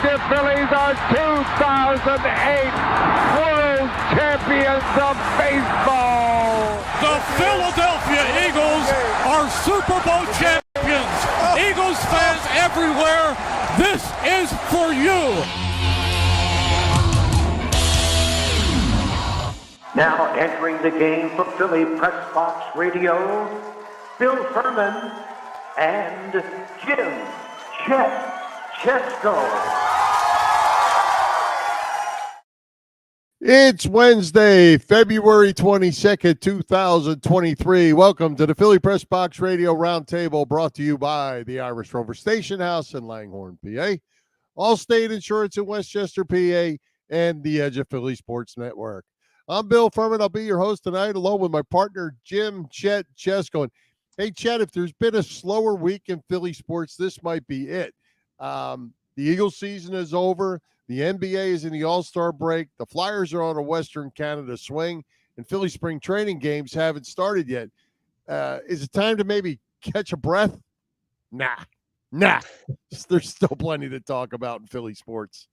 Philadelphia Phillies are 2008 World Champions of Baseball. The Philadelphia Eagles are Super Bowl champions. Eagles fans everywhere, this is for you. Now entering the game for Philly Pressbox Radio, Bill Furman and Jim Chet Chesko. It's Wednesday, February 22nd, 2023. Welcome to the Philly Pressbox Radio Roundtable, brought to you by the Irish Rover Station House in Langhorne, PA, Allstate Insurance in Westchester, PA, and the Edge of Philly Sports Network. I'm Bill Furman. I'll be your host tonight, along with my partner, Jim Chet Chesko. Hey, Chet, if there's been a slower week in Philly sports, this might be it. The Eagles season is over. The NBA is in the All-Star break. The Flyers are on a Western Canada swing, and Philly spring training games haven't started yet. Is it time to maybe catch a breath? Nah. There's still plenty to talk about in Philly sports.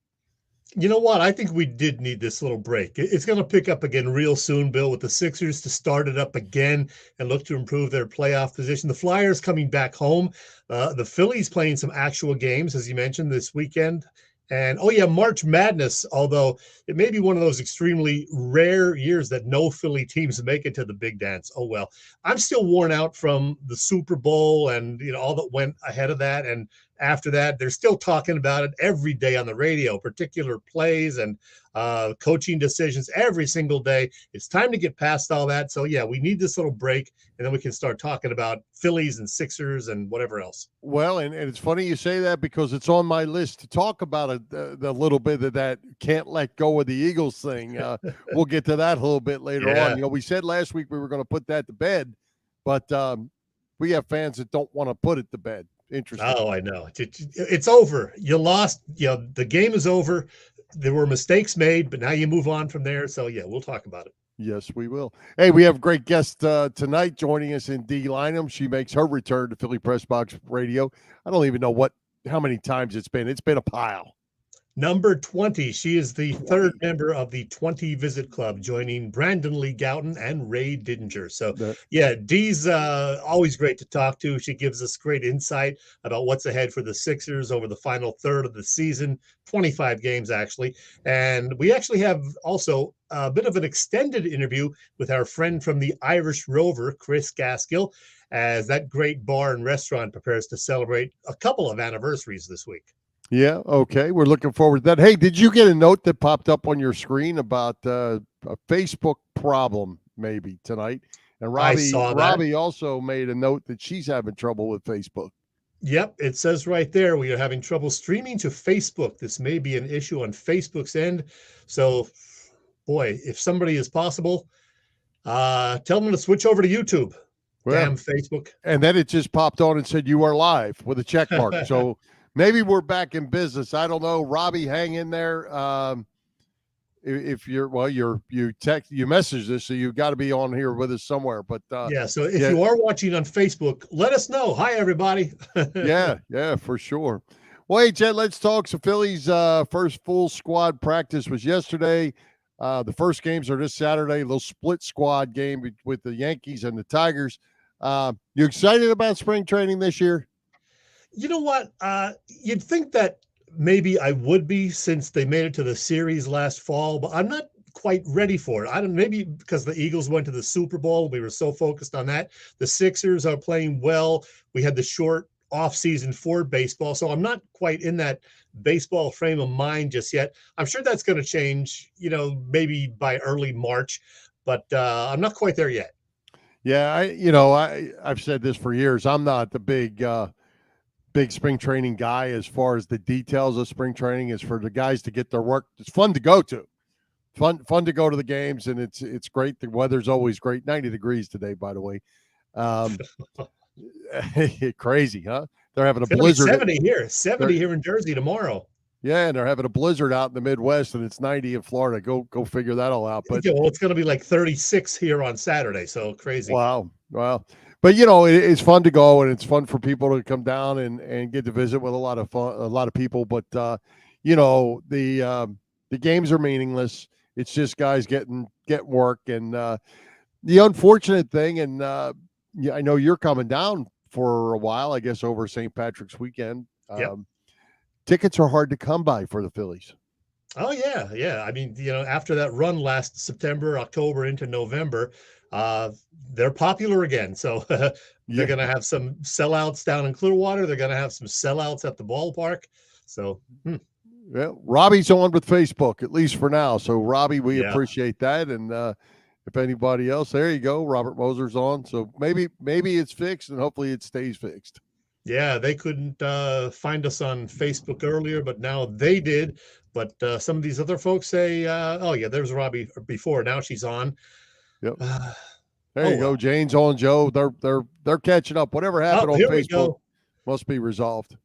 You know what? I think we did need this little break. It's going to pick up again real soon, Bill, with the Sixers to start it up again and look to improve their playoff position. The Flyers coming back home. The Phillies playing some actual games, as you mentioned, this weekend. And, March Madness, although it may be one of those extremely rare years that no Philly teams make it to the big dance. Oh, well, I'm still worn out from the Super Bowl and, all that went ahead of that. And after that, they're still talking about it every day on the radio, particular plays and coaching decisions every single day. It's time to get past all that. So, we need this little break, and then we can start talking about Phillies and Sixers and whatever else. Well, and it's funny you say that because it's on my list to talk about the little bit of that can't let go of the Eagles thing. We'll get to that a little bit later on. We said last week we were going to put that to bed, but we have fans that don't want to put it to bed. Interesting. Oh, I know. It's over. You lost. The game is over. There were mistakes made, but now you move on from there. So, we'll talk about it. Yes, we will. Hey, we have a great guest tonight joining us in Dei Lynam. She makes her return to Philly Pressbox Radio. I don't even know how many times it's been. It's been a pile. Number 20. She is the third member of the 20 Visit Club, joining Brandon Lee Gouton and Ray Didinger. So, Dee's always great to talk to. She gives us great insight about what's ahead for the Sixers over the final third of the season, 25 games, actually. And we actually have also a bit of an extended interview with our friend from the Irish Rover, Chris Gaskill, as that great bar and restaurant prepares to celebrate a couple of anniversaries this week. Yeah, okay. We're looking forward to that. Hey, did you get a note that popped up on your screen about a Facebook problem maybe tonight? And I saw that. Robbie also made a note that she's having trouble with Facebook. Yep, it says right there, we are having trouble streaming to Facebook. This may be an issue on Facebook's end. So, boy, if somebody is possible, tell them to switch over to YouTube. Well, damn Facebook. And then it just popped on and said you are live with a check mark. So maybe we're back in business. I don't know. Robbie, hang in there. If you message this, so you've got to be on here with us somewhere. But so if you are watching on Facebook, let us know. Hi, everybody. yeah, for sure. Well, hey, Chet, let's talk. So Philly's first full squad practice was yesterday. The first games are this Saturday. A little split squad game with the Yankees and the Tigers. You excited about spring training this year? You know what? You'd think that maybe I would be, since they made it to the series last fall, but I'm not quite ready for it. Maybe because the Eagles went to the Super Bowl. We were so focused on that. The Sixers are playing well. We had the short off season for baseball. So I'm not quite in that baseball frame of mind just yet. I'm sure that's going to change, maybe by early March, but I'm not quite there yet. Yeah. I've said this for years. I'm not the big spring training guy as far as the details of spring training. Is for the guys to get their work. It's fun to go to. Fun to go to the games, and it's great. The weather's always great. 90 degrees today, by the way. Crazy, huh? They're having a blizzard. 70 here in Jersey tomorrow. Yeah, and they're having a blizzard out in the Midwest, and it's 90 in Florida. Go figure that all out. But it's going to be like 36 here on Saturday, so crazy. Wow. But it's fun to go, and it's fun for people to come down and get to visit with a lot of people. But the games are meaningless. It's just guys getting work. And the unfortunate thing, and yeah, I know you're coming down for a while, I guess, over St. Patrick's weekend. Yep. Tickets are hard to come by for the Phillies. Oh yeah, yeah. I mean, after that run last September, October into November, they're popular again. So they're going to have some sellouts down in Clearwater. They're going to have some sellouts at the ballpark. So, Well, Robbie's on with Facebook, at least for now. So, Robbie, we appreciate that. And if anybody else, there you go. Robert Moser's on. So maybe it's fixed, and hopefully it stays fixed. Yeah, they couldn't find us on Facebook earlier, but now they did. But some of these other folks say, "Oh yeah, there's Robbie before. Now she's on." Yep. There you go. Jane's on. Joe, they're catching up. Whatever happened on Facebook must be resolved.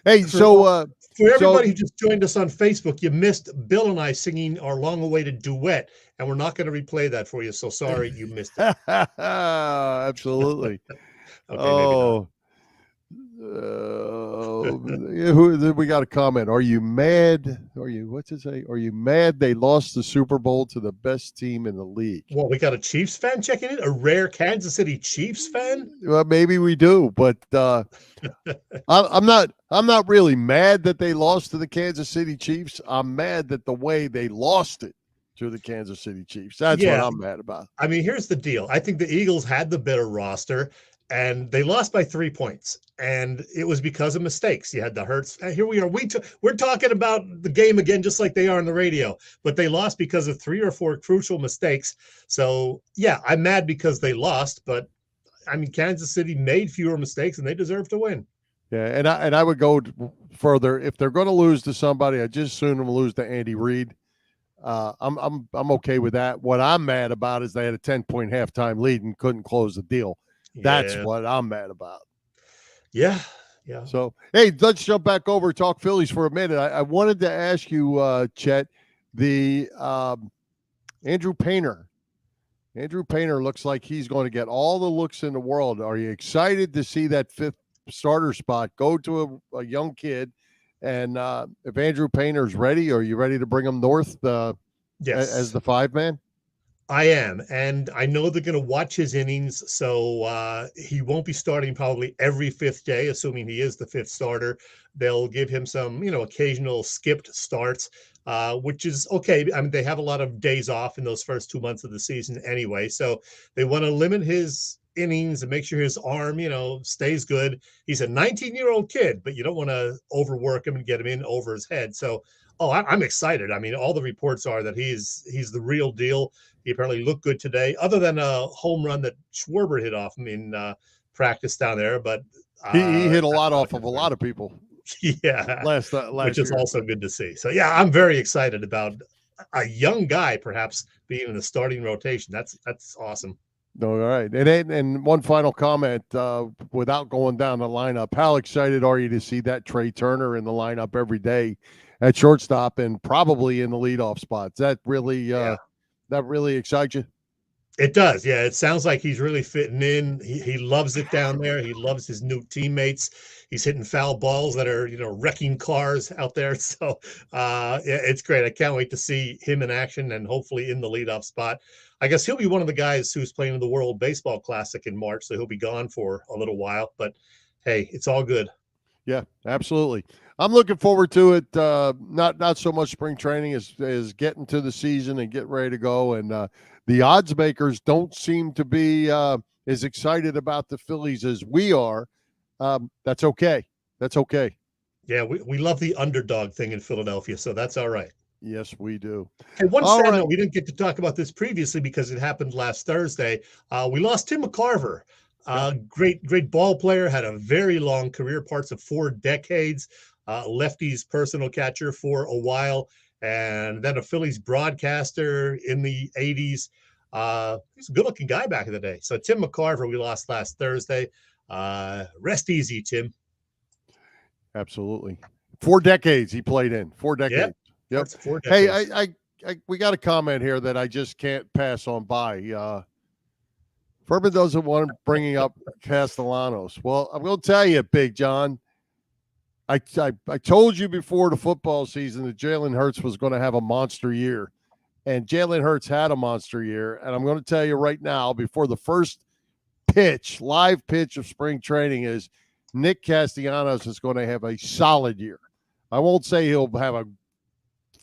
Hey, for everybody who just joined us on Facebook, you missed Bill and I singing our long-awaited duet, and we're not going to replay that for you. So sorry you missed it. Absolutely. Okay, we got a comment. Are you mad? What's it say? Are you mad they lost the Super Bowl to the best team in the league? Well, we got a Chiefs fan checking in, a rare Kansas City Chiefs fan. Well, maybe we do, but I'm not really mad that they lost to the Kansas City Chiefs. I'm mad that the way they lost it to the Kansas City Chiefs. That's what I'm mad about. I mean, here's the deal. I think the Eagles had the better roster, and they lost by 3 points. And it was because of mistakes. You had the Hurts. Here we are. We're talking about the game again, just like they are on the radio. But they lost because of 3 or 4 crucial mistakes. So, yeah, I'm mad because they lost. But, I mean, Kansas City made fewer mistakes, and they deserve to win. Yeah, and I would go further. If they're going to lose to somebody, I just assume them lose to Andy Reid. I'm okay with that. What I'm mad about is they had a 10-point halftime lead and couldn't close the deal. That's what I'm mad about. Yeah. So, hey, let's jump back over, talk Phillies for a minute. I wanted to ask you, Chet, the Andrew Painter. Andrew Painter looks like he's going to get all the looks in the world. Are you excited to see that 5th starter spot go to a young kid? And if Andrew Painter's ready, are you ready to bring him north as the 5-man? I am, and I know they're going to watch his innings, so he won't be starting probably every 5th day, assuming he is the 5th starter. They'll give him some, occasional skipped starts, which is okay. I mean, they have a lot of days off in those first 2 months of the season anyway, so they want to limit his innings and make sure his arm, stays good. He's a 19-year-old kid, but you don't want to overwork him and get him in over his head. So, I'm excited. I mean, all the reports are that he's the real deal. He apparently looked good today, other than a home run that Schwarber hit off him in practice down there. But he hit a lot off of a lot of people. Yeah, last which is year. Also good to see. So yeah, I'm very excited about a young guy perhaps being in the starting rotation. That's awesome. All right, and one final comment without going down the lineup. How excited are you to see that Trey Turner in the lineup every day at shortstop and probably in the leadoff spots? That really excites you? It does. Yeah, it sounds like he's really fitting in. He loves it down there. He loves his new teammates. He's hitting foul balls that are, wrecking cars out there. So it's great. I can't wait to see him in action and hopefully in the leadoff spot. I guess he'll be one of the guys who's playing in the World Baseball Classic in March, so he'll be gone for a little while. But, hey, it's all good. Yeah, absolutely. I'm looking forward to it. Not so much spring training as getting to the season and getting ready to go. And the odds makers don't seem to be as excited about the Phillies as we are. That's okay. That's okay. Yeah, we love the underdog thing in Philadelphia, so that's all right. Yes, we do. Hey, one sad note, we didn't get to talk about this previously because it happened last Thursday. We lost Tim McCarver. Great ball player, had a very long career, parts of 4 decades. Lefty's personal catcher for a while, and then a Phillies broadcaster in the 80s. He's a good-looking guy back in the day. So Tim McCarver, we lost last Thursday. Rest easy, Tim. Absolutely. 4 decades he played in. 4 decades. Yep. 4 decades. Hey, we got a comment here that I just can't pass on by. Furman doesn't want bringing up Castellanos. Well, I'm going to tell you, Big John, I told you before the football season that Jalen Hurts was going to have a monster year, and Jalen Hurts had a monster year. And I'm going to tell you right now, before the first live pitch of spring training is, Nick Castellanos is going to have a solid year. I won't say he'll have a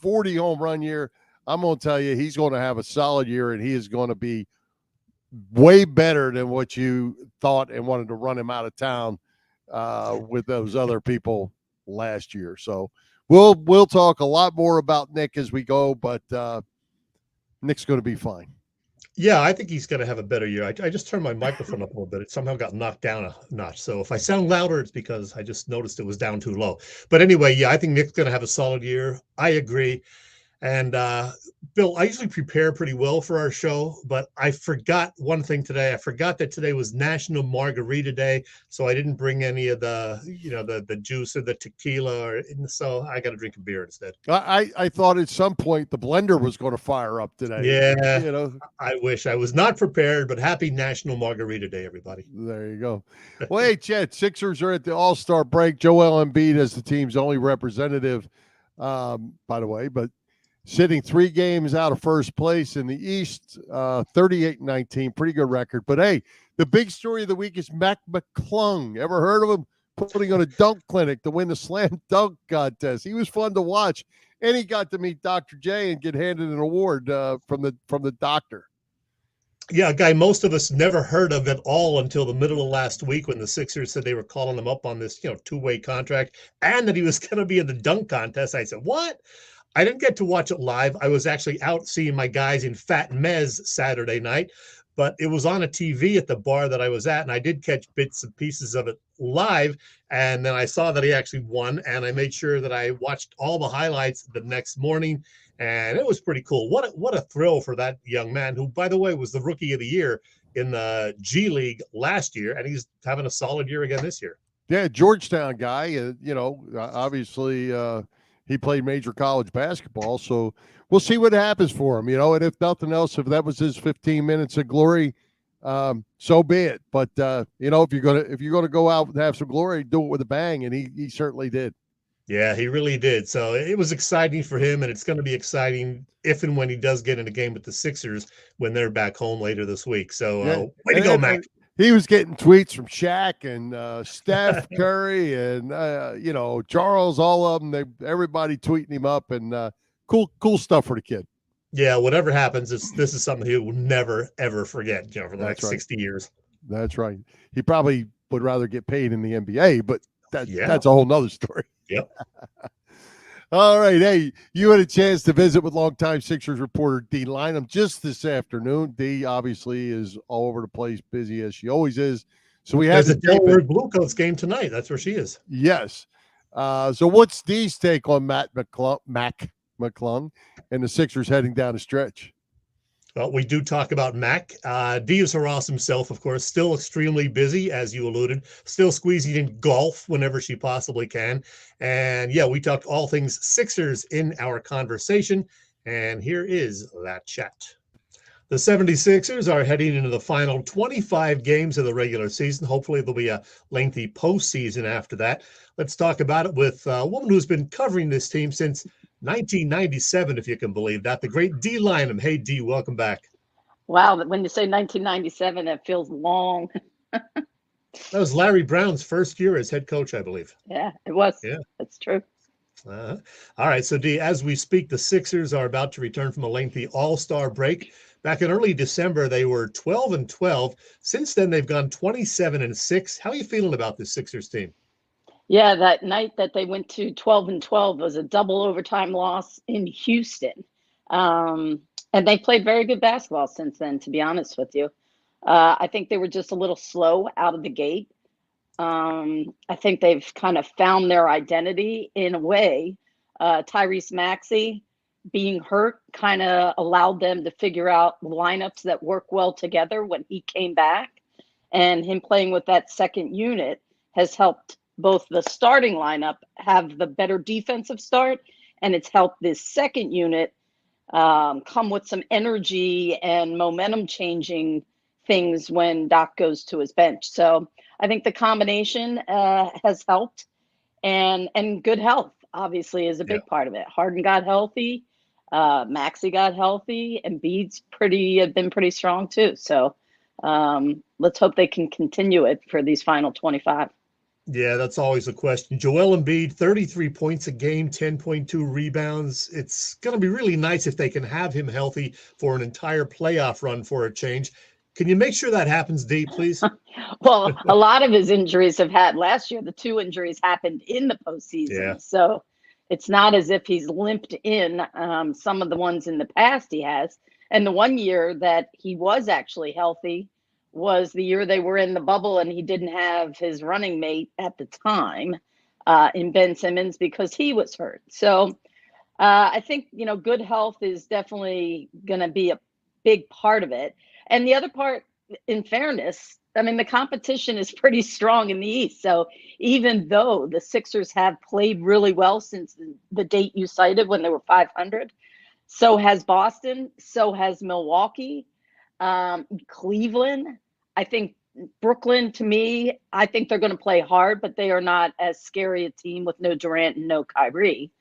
40 home run year. I'm going to tell you he's going to have a solid year, and he is going to be way better than what you thought and wanted to run him out of town with those other people last year. So we'll talk a lot more about Nick as we go, but Nick's going to be fine. Yeah, I think he's going to have a better year. I just turned my microphone up a little bit. It somehow got knocked down a notch. So if I sound louder, it's because I just noticed it was down too low. But anyway, yeah, I think Nick's going to have a solid year. I agree. And Bill, I usually prepare pretty well for our show, but I forgot one thing today. I forgot that today was National Margarita Day, so I didn't bring any of the juice or the tequila, so I got to drink a beer instead. I thought at some point the blender was going to fire up today. Yeah, I wish I was not prepared, but happy National Margarita Day, everybody. There you go. Well, hey, Chet, Sixers are at the All-Star break. Joel Embiid is the team's only representative, by the way, but sitting 3 games out of first place in the East, 38-19, pretty good record. But, hey, the big story of the week is Mac McClung. Ever heard of him? Putting on a dunk clinic to win the slam dunk contest. He was fun to watch, and he got to meet Dr. J and get handed an award from the doctor. Yeah, a guy most of us never heard of at all until the middle of last week when the Sixers said they were calling him up on this 2-way contract and that he was going to be in the dunk contest. I said, what? I didn't get to watch it live. I was actually out seeing my guys in Fat Mez Saturday night, but it was on a TV at the bar that I was at, and I did catch bits and pieces of it live, and then I saw that he actually won, and I made sure that I watched all the highlights the next morning, and it was pretty cool. What a thrill for that young man, who, by the way, was the Rookie of the Year in the G League last year, and he's having a solid year again this year. Yeah, Georgetown guy, obviously he played major college basketball, so we'll see what happens for him, and if nothing else, if that was his 15 minutes of glory, so be it. But if you're gonna go out and have some glory, do it with a bang, and he certainly did. Yeah, he really did. So it was exciting for him, and it's going to be exciting if and when he does get in a game with the Sixers when they're back home later this week. So way to go, Mac. He was getting tweets from Shaq and Steph Curry and Charles, all of them. Everybody tweeting him up, and cool stuff for the kid. Yeah, whatever happens, this is something he will never ever forget. For the next 60 years. That's right. He probably would rather get paid in the NBA, but that's a whole nother story. Yep. All right. Hey, you had a chance to visit with longtime Sixers reporter Dei Lynam just this afternoon. Dei obviously is all over the place, busy as she always is. So there's a Delaware Bluecoats game tonight. That's where she is. Yes. So what's Dei's take on Mac McClung and the Sixers heading down the stretch? Well, we do talk about Mac. Dei is her awesome self, of course, still extremely busy, as you alluded, still squeezing in golf whenever she possibly can. And yeah, we talked all things Sixers in our conversation. And here is that chat. The 76ers are heading into the final 25 games of the regular season. Hopefully there'll be a lengthy postseason after that. Let's talk about it with a woman who's been covering this team since 1997, if you can believe that. The great Dei Lynam. Hey, Dei, welcome back. Wow, when you say 1997, that feels long. That was Larry Brown's first year as head coach, I believe. Yeah, it was. Yeah, that's true. All right, so Dei, as we speak, the Sixers are about to return from a lengthy All-Star break. Back in early December, they were 12-12. Since then, they've gone 27-6. How are you feeling about this Sixers team? Yeah, that night that they went to 12-12 was a double overtime loss in Houston. And they played very good basketball since then, to be honest with you. I think they were just a little slow out of the gate. I think they've kind of found their identity in a way. Tyrese Maxey being hurt kind of allowed them to figure out lineups that work well together when he came back. And him playing with that second unit has helped both the starting lineup have the better defensive start, and it's helped this second unit come with some energy and momentum changing things when Doc goes to his bench. So I think the combination has helped. and good health obviously is a big part of it. Harden got healthy, Maxey got healthy, and Embiid's have been pretty strong too. So let's hope they can continue it for these final 25. Yeah, that's always a question. Joel Embiid, 33 points a game, 10.2 rebounds. It's going to be really nice if they can have him healthy for an entire playoff run for a change. Can you make sure that happens, Dee, please? Well, a lot of his injuries have had last year. The 2 injuries happened in the postseason. Yeah. So it's not as if he's limped in. Some of the ones in the past he has. And the one year that he was actually healthy was the year they were in the bubble and he didn't have his running mate at the time in Ben Simmons because he was hurt. So I think, good health is definitely going to be a big part of it. And the other part, in fairness, I mean, the competition is pretty strong in the East. So even though the Sixers have played really well since the date you cited when they were 500, so has Boston, so has Milwaukee, Cleveland. I think Brooklyn, to me, I think they're going to play hard, but they are not as scary a team with no Durant and no Kyrie.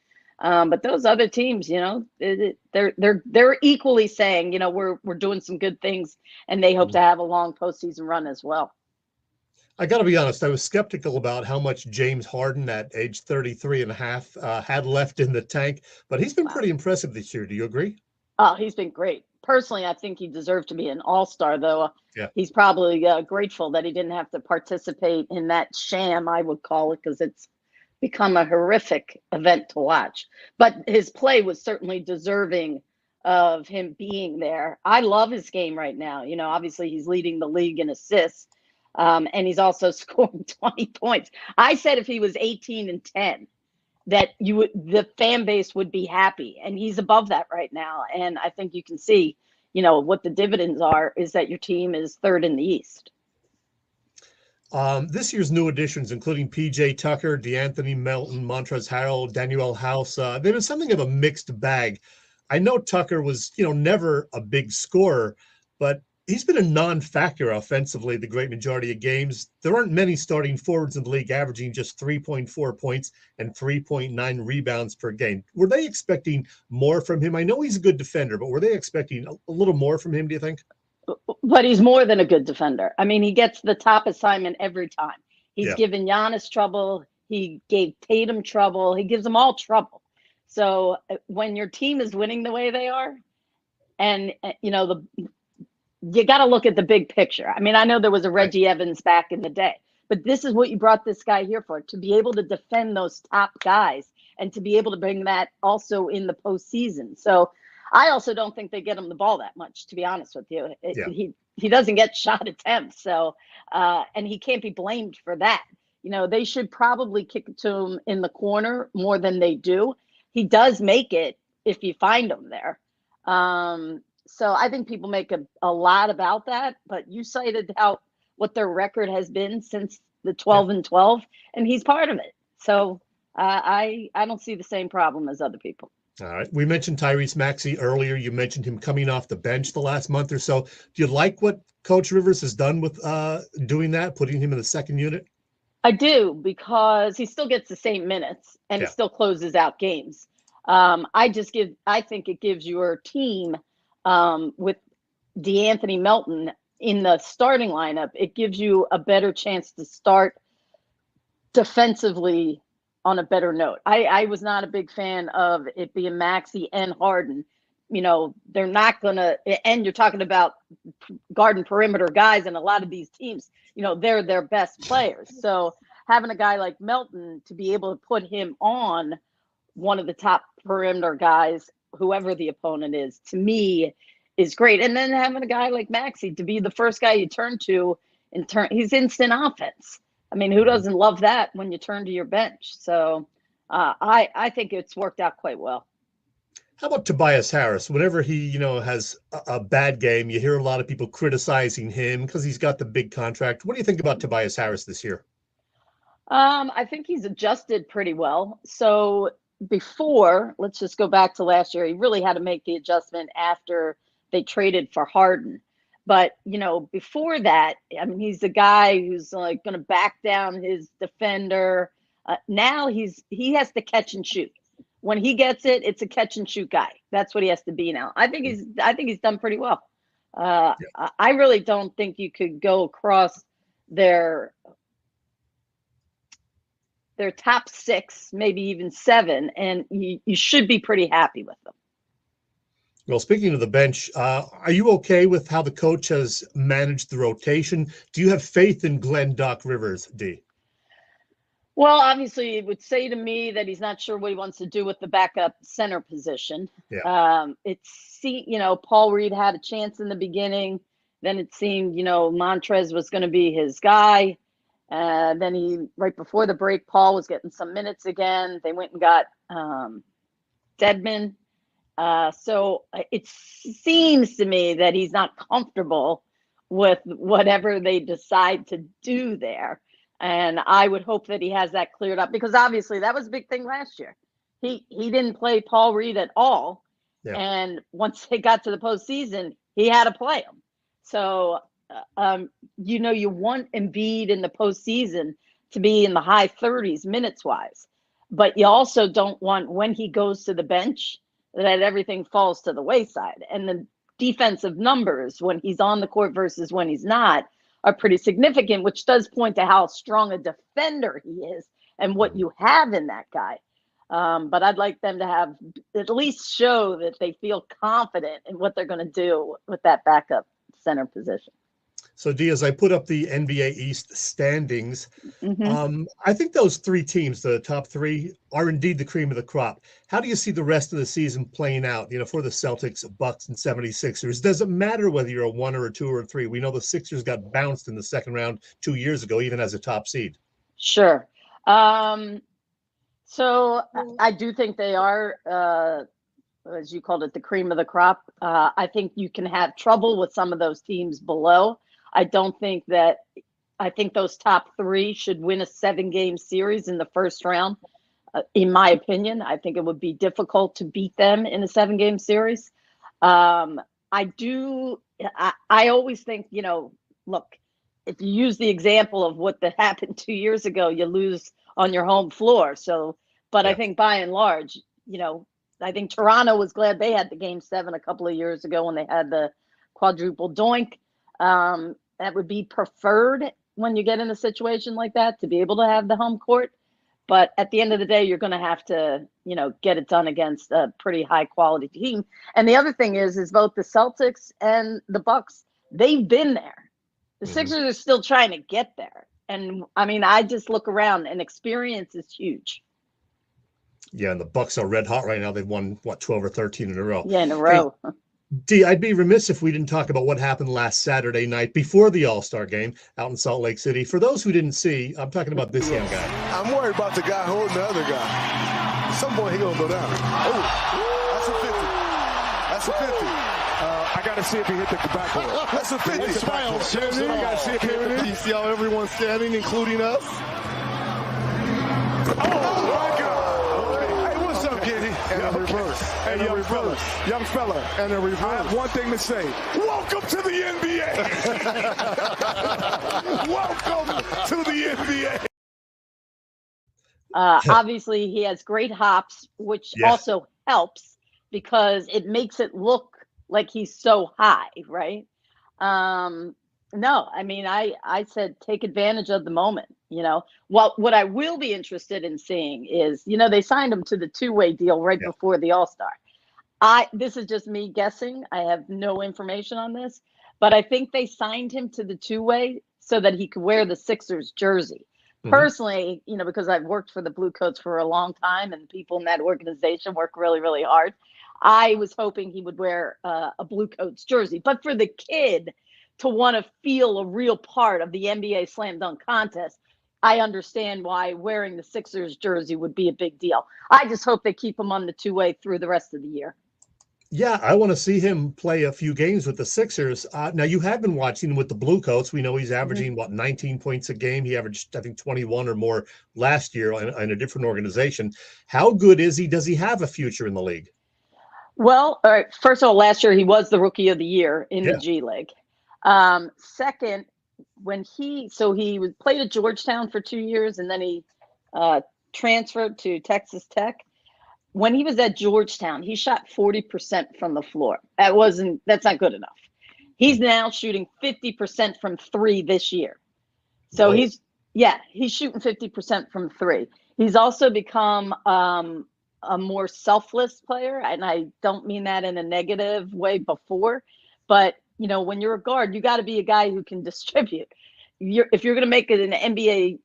But those other teams, they're equally saying, we're doing some good things, and they hope to have a long postseason run as well. I got to be honest, I was skeptical about how much James Harden at age 33 and a half had left in the tank, but he's been pretty impressive this year. Do you agree? Oh, he's been great. Personally, I think he deserved to be an all-star, though. Yeah. He's probably grateful that he didn't have to participate in that sham, I would call it, because it's become a horrific event to watch. But his play was certainly deserving of him being there. I love his game right now. Obviously he's leading the league in assists, and he's also scoring 20 points. I said if he was 18-10, that the fan base would be happy, and he's above that right now. And I think you can see, what the dividends are is that your team is third in the East. This year's new additions, including P.J. Tucker, DeAnthony Melton, Montrezl Harrell, Daniel House, they've been something of a mixed bag. I know Tucker was, never a big scorer, but he's been a non-factor offensively the great majority of games. There aren't many starting forwards in the league averaging just 3.4 points and 3.9 rebounds per game. Were they expecting more from him? I know he's a good defender, but were they expecting a little more from him, do you think? But he's more than a good defender. I mean, he gets the top assignment every time. He's given Giannis trouble. He gave Tatum trouble. He gives them all trouble. So when your team is winning the way they are, and, you got to look at the big picture. I mean, I know there was a Reggie Evans back in the day, but this is what you brought this guy here for, to be able to defend those top guys and to be able to bring that also in the postseason. So I also don't think they get him the ball that much, to be honest with you. He doesn't get shot attempts. So, and he can't be blamed for that. They should probably kick it to him in the corner more than they do. He does make it if you find him there. So I think people make a lot about that, but you cited what their record has been since the 12-12, and he's part of it. So I don't see the same problem as other people. All right. We mentioned Tyrese Maxey earlier. You mentioned him coming off the bench the last month or so. Do you like what Coach Rivers has done with doing that, putting him in the second unit? I do, because he still gets the same minutes and he still closes out games. I think it gives your team with DeAnthony Melton in the starting lineup, it gives you a better chance to start defensively on a better note. I was not a big fan of it being Maxey and Harden. They're not going to, and you're talking about guard and perimeter guys, and a lot of these teams, they're their best players. So having a guy like Melton to be able to put him on one of the top perimeter guys, whoever the opponent is, to me is great. And then having a guy like Maxey to be the first guy you turn to he's instant offense. I mean, who doesn't love that when you turn to your bench? So I think it's worked out quite well. How about Tobias Harris? Whenever he, has a bad game, you hear a lot of people criticizing him because he's got the big contract. What do you think about Tobias Harris this year? I think he's adjusted pretty well. So before, let's just go back to last year, he really had to make the adjustment after they traded for Harden. But, before that, I mean, he's the guy who's like going to back down his defender. Now he has to catch and shoot. When he gets it, it's a catch and shoot guy. That's what he has to be now. I think he's done pretty well. I really don't think you could go across their top 6, maybe even 7, and you should be pretty happy with them. Well, speaking of the bench, are you okay with how the coach has managed the rotation? Do you have faith in Glenn Doc Rivers, D? Well, obviously, it would say to me that he's not sure what he wants to do with the backup center position. Yeah. Paul Reed had a chance in the beginning. Then it seemed, Montrez was going to be his guy. Then right before the break, Paul was getting some minutes again. They went and got Dedmon. So it seems to me that he's not comfortable with whatever they decide to do there. And I would hope that he has that cleared up, because obviously that was a big thing last year. He didn't play Paul Reed at all. Yeah. And once they got to the postseason, he had to play him. So, you want Embiid in the postseason to be in the high 30s minutes wise, but you also don't want, when he goes to the bench, that everything falls to the wayside. And the defensive numbers when he's on the court versus when he's not are pretty significant, which does point to how strong a defender he is and what you have in that guy. But I'd like them to have at least show that they feel confident in what they're going to do with that backup center position. So, D, as I put up the NBA East standings, I think those 3 teams, the top 3, are indeed the cream of the crop. How do you see the rest of the season playing out, for the Celtics, Bucks, and 76ers? Does it matter whether you're a 1 or a 2 or a 3? We know the Sixers got bounced in the second round 2 years ago, even as a top seed. Sure. So I do think they are, as you called it, the cream of the crop. I think you can have trouble with some of those teams below. I think those top 3 should win a 7-game series in the first round. In my opinion, I think it would be difficult to beat them in a 7-game series. I always think, look, if you use the example of what happened 2 years ago, you lose on your home floor. So, but yeah. I think by and large, I think Toronto was glad they had the Game 7 a couple of years ago when they had the quadruple doink. That would be preferred when you get in a situation like that, to be able to have the home court. But at the end of the day, you're going to have to, get it done against a pretty high quality team. And the other thing is both the Celtics and the Bucks, they've been there. The Sixers are still trying to get there. And I just look around, and experience is huge. Yeah, and the Bucks are red hot right now. They've won 12 or 13 in a row. Yeah, in a row. Hey, D, I'd be remiss if we didn't talk about what happened last Saturday night before the All-Star game out in Salt Lake City. For those who didn't see, I'm talking about this young guy. I'm worried about the guy holding the other guy. Some point he gonna go down. Oh, that's a 50. That's a 50. I got to see if he hit the backboard. That's a 50. Smile, Shannon. I got to see if he hit the. You see how everyone's standing, including us? Oh, my God. And a reverse. And a reverse. Young fella. And a reverse. I have one thing to say. Welcome to the NBA. Welcome to the NBA. Obviously, he has great hops, which also helps because it makes it look like he's so high, right? No, I said take advantage of the moment. What I will be interested in seeing is, they signed him to the 2-way deal right before the All-Star. This is just me guessing. I have no information on this, but I think they signed him to the 2-way so that he could wear the Sixers jersey. Personally, because I've worked for the Blue Coats for a long time and people in that organization work really, really hard, I was hoping he would wear a Blue Coats jersey. But for the kid to want to feel a real part of the NBA slam dunk contest, I understand why wearing the Sixers jersey would be a big deal. I just hope they keep him on the 2-way through the rest of the year. Yeah, I want to see him play a few games with the Sixers. Now, you have been watching him with the Blue Coats. We know he's averaging, 19 points a game. He averaged, I think, 21 or more last year in a different organization. How good is he? Does he have a future in the league? Well, all right, first of all, last year he was the Rookie of the Year in the G League. Second, when he played at Georgetown for 2 years, and then he transferred to Texas Tech. When he was at Georgetown, he shot 40% from the floor. That's not good enough. He's now shooting 50% from three this year. So he's shooting 50% from three. He's also become a more selfless player, and I don't mean that in a negative way before, but when you're a guard, you got to be a guy who can distribute. If you're going to make it an NBA,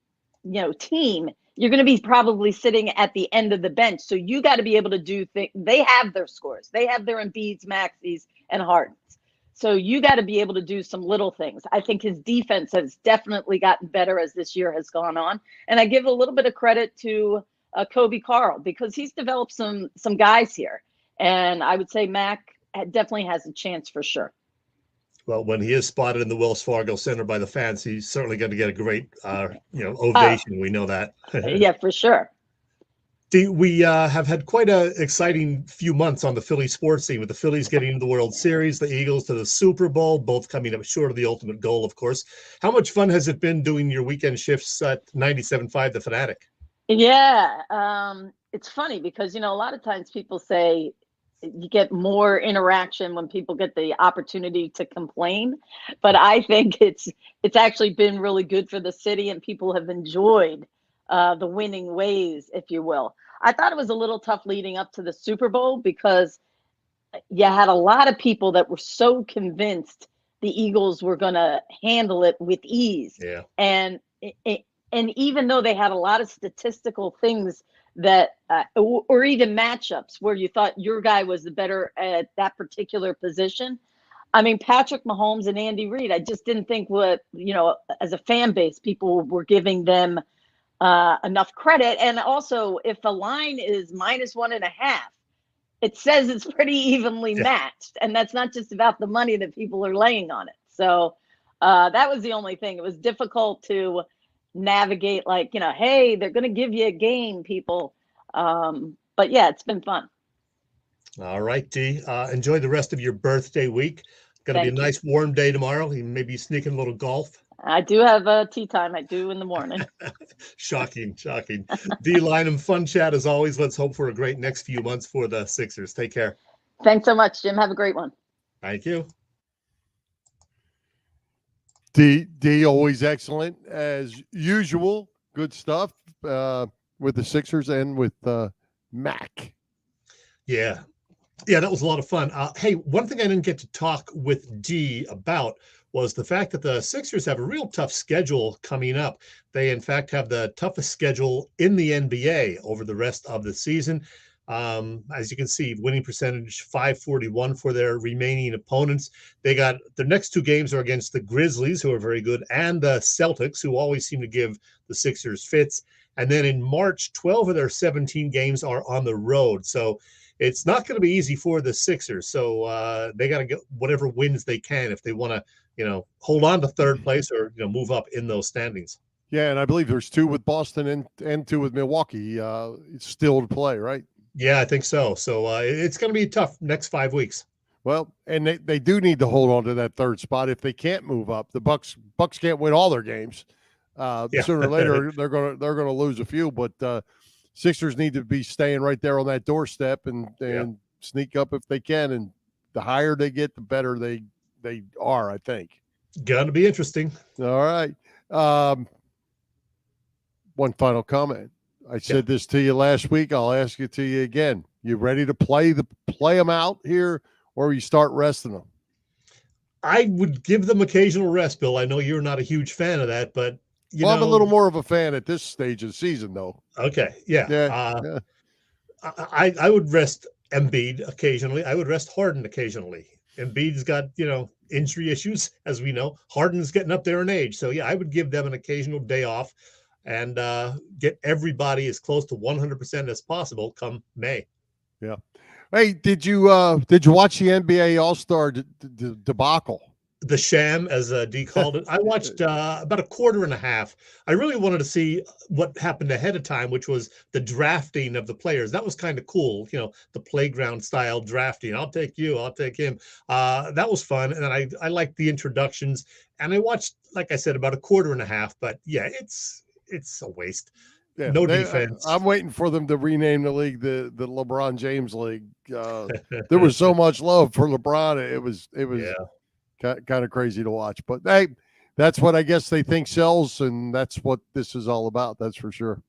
team, you're going to be probably sitting at the end of the bench. So you got to be able to do things. They have their scores. They have their Embiids, Maxis, and Hardens. So you got to be able to do some little things. I think his defense has definitely gotten better as this year has gone on. And I give a little bit of credit to Kobe Carl, because he's developed some guys here. And I would say Mac definitely has a chance for sure. Well, when he is spotted in the Wells Fargo Center by the fans, he's certainly going to get a great, ovation. We know that. Yeah, for sure. We have had quite an exciting few months on the Philly sports scene, with the Phillies getting into the World Series, the Eagles to the Super Bowl, both coming up short of the ultimate goal, of course. How much fun has it been doing your weekend shifts at 97.5 The Fanatic? Yeah, it's funny because, a lot of times people say you get more interaction when people get the opportunity to complain. But I think it's actually been really good for the city, and people have enjoyed the winning ways, if you will. I thought it was a little tough leading up to the Super Bowl because you had a lot of people that were so convinced the Eagles were going to handle it with ease. Yeah. And even though they had a lot of statistical things that or even matchups where you thought your guy was the better at that particular position. I mean, Patrick Mahomes and Andy Reid, I just didn't think as a fan base, people were giving them enough credit. And also, if the line is -1.5, it says it's pretty evenly matched. And that's not just about the money that people are laying on it. So that was the only thing. It was difficult to navigate, hey, they're going to give you a game, people. But yeah, it's been fun. All right, Dee. Enjoy the rest of your birthday week. Going to be a nice warm day tomorrow. You maybe sneak in a little golf. I do have a tea time. I do in the morning. Shocking. Dei Lynam, fun chat as always. Let's hope for a great next few months for the Sixers. Take care. Thanks so much, Jim. Have a great one. Thank you. D always excellent as usual. Good stuff with the Sixers and with Mac. Yeah, that was a lot of fun. Hey, one thing I didn't get to talk with D about was the fact that the Sixers have a real tough schedule coming up. They, in fact, have the toughest schedule in the NBA over the rest of the season. As you can see, winning percentage 541 for their remaining opponents. They got their next two games are against the Grizzlies, who are very good, and the Celtics, who always seem to give the Sixers fits. And then in March, 12 of their 17 games are on the road. So it's not going to be easy for the Sixers. So they got to get whatever wins they can if they want to, hold on to third place or, move up in those standings. Yeah, and I believe there's 2 with Boston and 2 with Milwaukee still to play, right? Yeah, I think so. So it's going to be tough next 5 weeks. Well, and they do need to hold on to that third spot if they can't move up. The Bucks can't win all their games. Sooner or later they're gonna lose a few, but Sixers need to be staying right there on that doorstep and sneak up if they can. And the higher they get, the better they are, I think. Gonna be interesting. All right. One final comment. I said this to you last week. I'll ask it to you again. You ready to play them out here, or you start resting them? I would give them occasional rest, Bill. I know you're not a huge fan of that, but I'm a little more of a fan at this stage of the season, though. Okay, yeah. I would rest Embiid occasionally. I would rest Harden occasionally. Embiid's got injury issues, as we know. Harden's getting up there in age, so yeah, I would give them an occasional day off and get everybody as close to 100% as possible come May. Yeah. Hey, did you watch the NBA All-Star debacle? The sham, as D called it. I watched about a quarter and a half. I really wanted to see what happened ahead of time, which was the drafting of the players. That was kind of cool, the playground style drafting. I'll take you, I'll take him. That was fun, and I liked the introductions. And I watched, like I said, about a quarter and a half. But yeah, it's a waste. Yeah, no defense. I'm waiting for them to rename the league the LeBron James League. There was so much love for LeBron. It was kind of crazy to watch. But hey, that's what I guess they think sells, and that's what this is all about. That's for sure.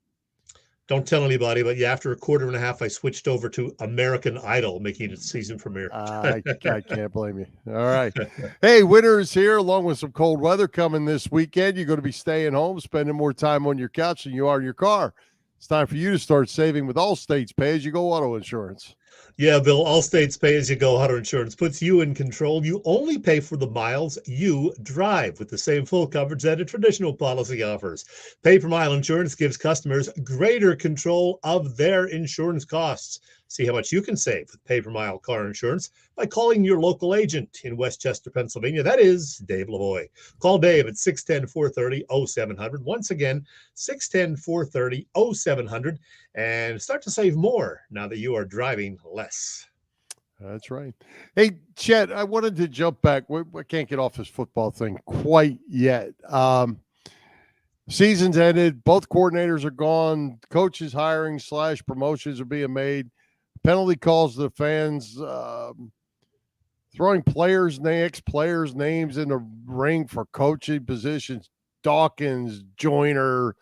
Don't tell anybody, but after a quarter and a half, I switched over to American Idol, making its season premiere. I can't blame you. All right. Hey, winter is here, along with some cold weather coming this weekend. You're going to be staying home, spending more time on your couch than you are in your car. It's time for you to start saving with Allstate's pay-as-you-go auto insurance. Yeah, Bill, Allstate's pay-as-you-go auto insurance puts you in control. You only pay for the miles you drive with the same full coverage that a traditional policy offers. Pay-per-mile insurance gives customers greater control of their insurance costs. See how much you can save with pay-per-mile car insurance by calling your local agent in Westchester, Pennsylvania. That is Dave Lavoie. Call Dave at 610-430-0700. Once again, 610-430-0700, and start to save more now that you are driving less. That's right. Hey, Chet, I wanted to jump back. We can't get off this football thing quite yet. Season's ended. Both coordinators are gone. Coaches hiring / promotions are being made. Penalty calls to the fans, throwing ex-players' names in the ring for coaching positions. Dawkins, Joyner.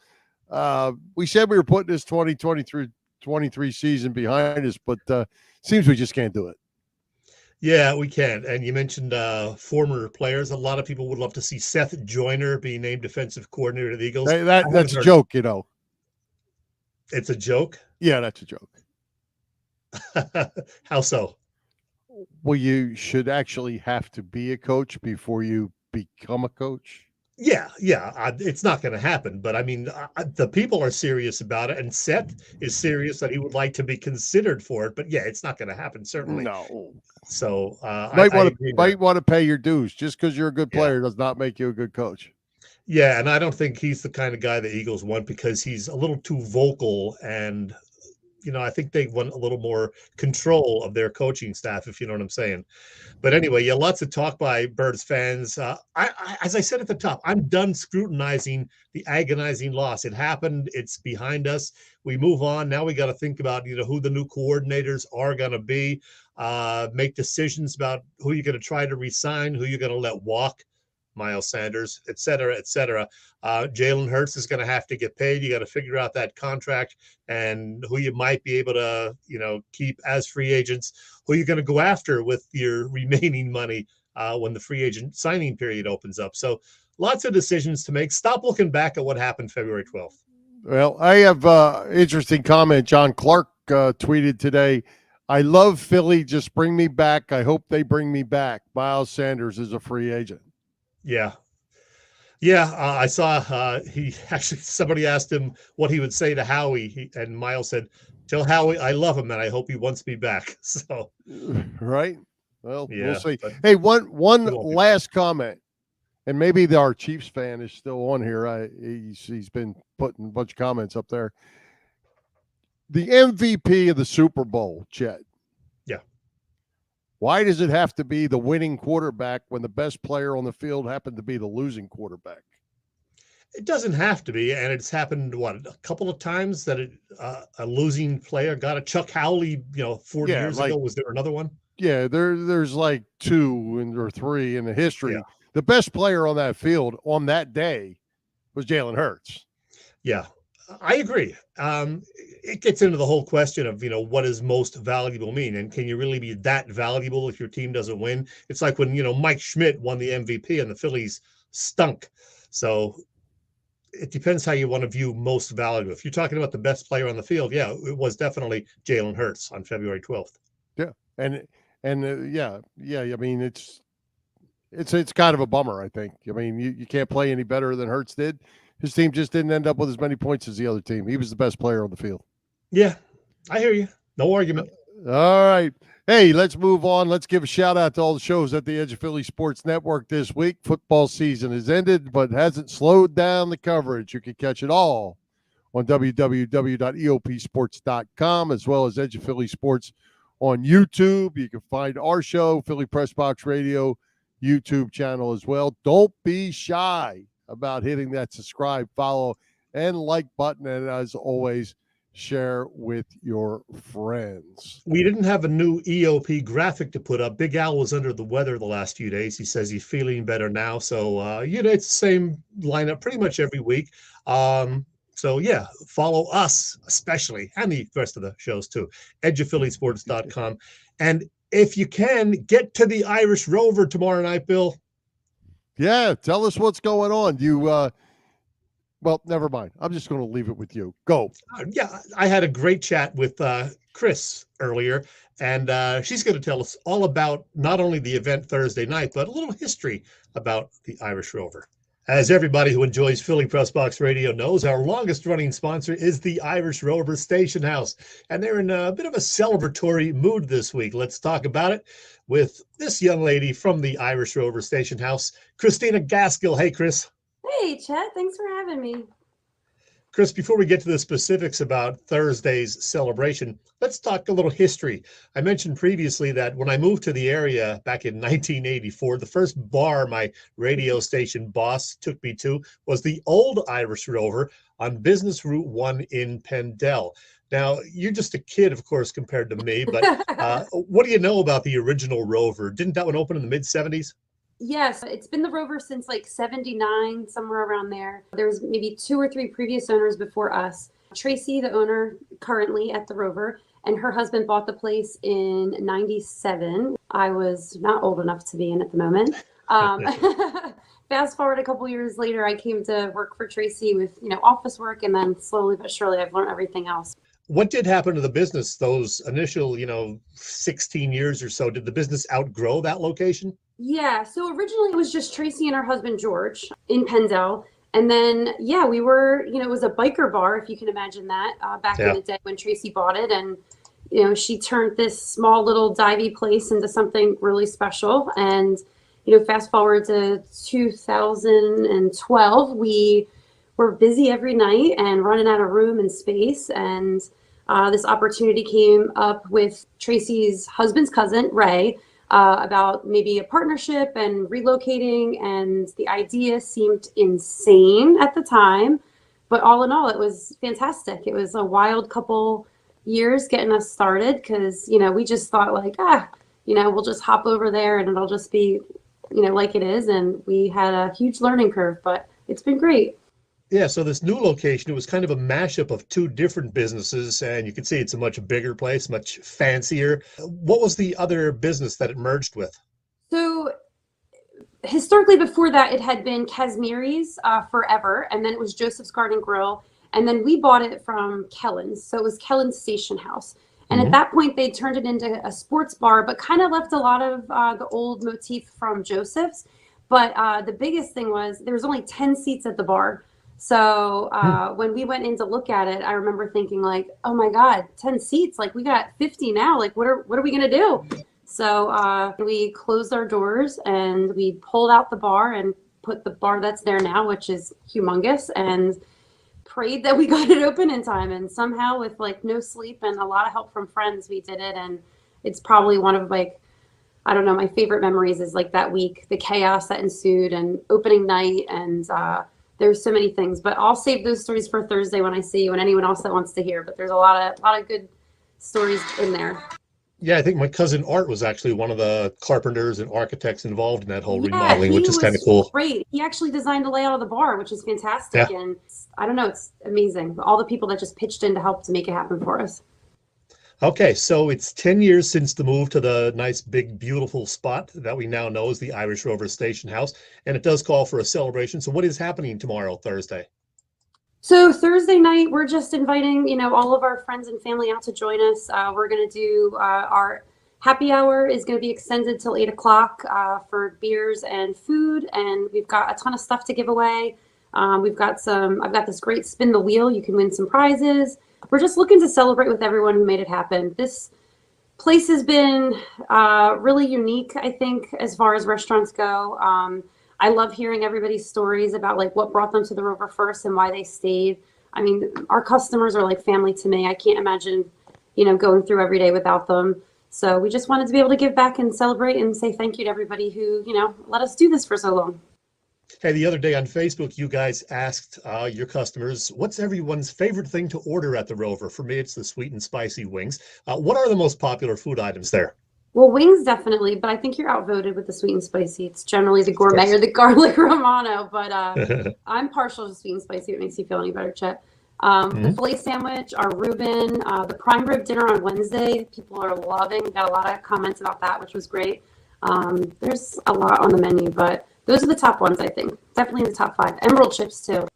We said we were putting this 2023 season behind us, but seems we just can't do it. Yeah, we can. And you mentioned former players. A lot of people would love to see Seth Joyner be named defensive coordinator of the Eagles. Hey, that's a joke, you know. It's a joke? Yeah, that's a joke. How so? Well, you should actually have to be a coach before you become a coach. Yeah, it's not going to happen. But I mean, the people are serious about it, and Seth is serious that he would like to be considered for it. But yeah, it's not going to happen, certainly. No. So might want to pay your dues. Just because you're a good player does not make you a good coach. Yeah, and I don't think he's the kind of guy the Eagles want because he's a little too vocal and. I think they want a little more control of their coaching staff, if you know what I'm saying. But anyway, lots of talk by Birds fans. As I said at the top, I'm done scrutinizing the agonizing loss. It happened. It's behind us. We move on. Now we got to think about, who the new coordinators are going to be, make decisions about who you're going to try to resign, who you're going to let walk. Miles Sanders, et cetera, et cetera. Jalen Hurts is going to have to get paid. You got to figure out that contract and who you might be able to, keep as free agents, who you're going to go after with your remaining money when the free agent signing period opens up. So lots of decisions to make. Stop looking back at what happened February 12th. Well, I have interesting comment. John Clark tweeted today, I love Philly. Just bring me back. I hope they bring me back. Miles Sanders is a free agent. Yeah. I saw somebody asked him what he would say to Howie, and Miles said, tell Howie I love him and I hope he wants me back. So, right. Well, we'll see. Hey, one last comment, and maybe our Chiefs fan is still on here. He's been putting a bunch of comments up there. The MVP of the Super Bowl, Chet. Why does it have to be the winning quarterback when the best player on the field happened to be the losing quarterback? It doesn't have to be, and it's happened, a couple of times that a losing player got a Chuck Howley, 40 years ago. Was there another one? Yeah, there's like 2 or 3 in the history. Yeah. The best player on that field on that day was Jalen Hurts. Yeah, I agree. It gets into the whole question of, what does most valuable mean? And can you really be that valuable if your team doesn't win? It's like when, Mike Schmidt won the MVP and the Phillies stunk. So it depends how you want to view most valuable. If you're talking about the best player on the field, yeah, it was definitely Jalen Hurts on February 12th. Yeah. And I mean, it's kind of a bummer, I think. I mean, you can't play any better than Hurts did. His team just didn't end up with as many points as the other team. He was the best player on the field. Yeah, I hear you. No argument. All right. Hey, let's move on. Let's give a shout out to all the shows at the Edge of Philly Sports Network this week. Football season has ended, but hasn't slowed down the coverage. You can catch it all on www.eopsports.com, as well as Edge of Philly Sports on YouTube. You can find our show, Philly Pressbox Radio, YouTube channel as well. Don't be shy about hitting that subscribe, follow, and like button. And as always, share with your friends. We didn't have a new EOP graphic to put up. Big Al was under the weather the last few days. He says he's feeling better now. So, it's the same lineup pretty much every week. So, yeah, follow us especially, and the rest of the shows too, edgeofphillysports.com. And if you can, get to the Irish Rover tomorrow night, Bill. Yeah, tell us what's going on. Well, never mind. I'm just going to leave it with you. Go. Yeah, I had a great chat with Chris earlier, and she's going to tell us all about not only the event Thursday night, but a little history about the Irish Rover. As everybody who enjoys Philly Pressbox Radio knows, our longest-running sponsor is the Irish Rover Station House, and they're in a bit of a celebratory mood this week. Let's talk about it with this young lady from the Irish Rover Station House, Christina Gaskill. Hey, Chris. Hey, Chet. Thanks for having me. Chris, before we get to the specifics about Thursday's celebration, let's talk a little history. I mentioned previously that when I moved to the area back in 1984, the first bar my radio station boss took me to was the old Irish Rover on Business Route 1 in Pendel. Now, you're just a kid, of course, compared to me, but what do you know about the original Rover? Didn't that one open in the mid-'70s? Yes, it's been the Rover since like 79, somewhere around there. There's maybe 2 or 3 previous owners before us. Tracy, the owner currently at the Rover, and her husband bought the place in 97. I was not old enough to be in at the moment. Fast forward a couple years later, I came to work for Tracy with, office work, and then slowly but surely I've learned everything else. What did happen to the business those initial, 16 years or so? Did the business outgrow that location? Yeah, so originally it was just Tracy and her husband, George, in Pendel. And then, we were, it was a biker bar, if you can imagine that, back in the day when Tracy bought it. And, she turned this small little divey place into something really special. And, fast forward to 2012, we were busy every night and running out of room and space. And this opportunity came up with Tracy's husband's cousin, Ray, about maybe a partnership and relocating, and the idea seemed insane at the time, but all in all, it was fantastic. It was a wild couple years getting us started because, we just thought like, we'll just hop over there and it'll just be, like it is. And we had a huge learning curve, but it's been great. Yeah, so this new location, it was kind of a mashup of 2 different businesses, and you can see it's a much bigger place, much fancier. What was the other business that it merged with? So historically before that, it had been Kazmiri's forever, and then it was Joseph's Garden Grill, and then we bought it from Kellen's, so it was Kellen's Station House. And at that point, they turned it into a sports bar, but kind of left a lot of the old motif from Joseph's. But the biggest thing was there was only 10 seats at the bar. So when we went in to look at it, I remember thinking like, oh my God, 10 seats, like we got 50 now. Like, what are we going to do? So we closed our doors and we pulled out the bar and put the bar that's there now, which is humongous, and prayed that we got it open in time. And somehow with like no sleep and a lot of help from friends, we did it. And it's probably one of like, I don't know, my favorite memories is like that week, the chaos that ensued and opening night, and there's so many things, but I'll save those stories for Thursday when I see you and anyone else that wants to hear. But there's a lot of good stories in there. Yeah, I think my cousin Art was actually one of the carpenters and architects involved in that whole remodeling, which is kind of cool. Great. He actually designed the layout of the bar, which is fantastic. Yeah. And I don't know, it's amazing. All the people that just pitched in to help to make it happen for us. Okay, so it's 10 years since the move to the nice, big, beautiful spot that we now know as the Irish Rover Station House, and it does call for a celebration. So what is happening tomorrow, Thursday? So Thursday night, we're just inviting, all of our friends and family out to join us. We're going to do our happy hour is going to be extended till 8 o'clock for beers and food, and we've got a ton of stuff to give away. I've got this great spin the wheel. You can win some prizes. We're just looking to celebrate with everyone who made it happen. This place has been really unique, I think, as far as restaurants go. I love hearing everybody's stories about like what brought them to the Rover first and why they stayed. I mean, our customers are like family to me. I can't imagine, going through every day without them. So we just wanted to be able to give back and celebrate and say thank you to everybody who, let us do this for so long. Hey, the other day on Facebook, you guys asked your customers, what's everyone's favorite thing to order at the Rover? For me, it's the sweet and spicy wings. What are the most popular food items there? Well, wings definitely, but I think you're outvoted with the sweet and spicy. It's generally the gourmet or the garlic romano, but I'm partial to sweet and spicy. It makes you feel any better, Chet. The filet sandwich, our Reuben, the prime rib dinner on Wednesday, people are loving. We got a lot of comments about that, which was great. There's a lot on the menu, but those are the top ones, I think. Definitely in the top 5. Emerald chips, too.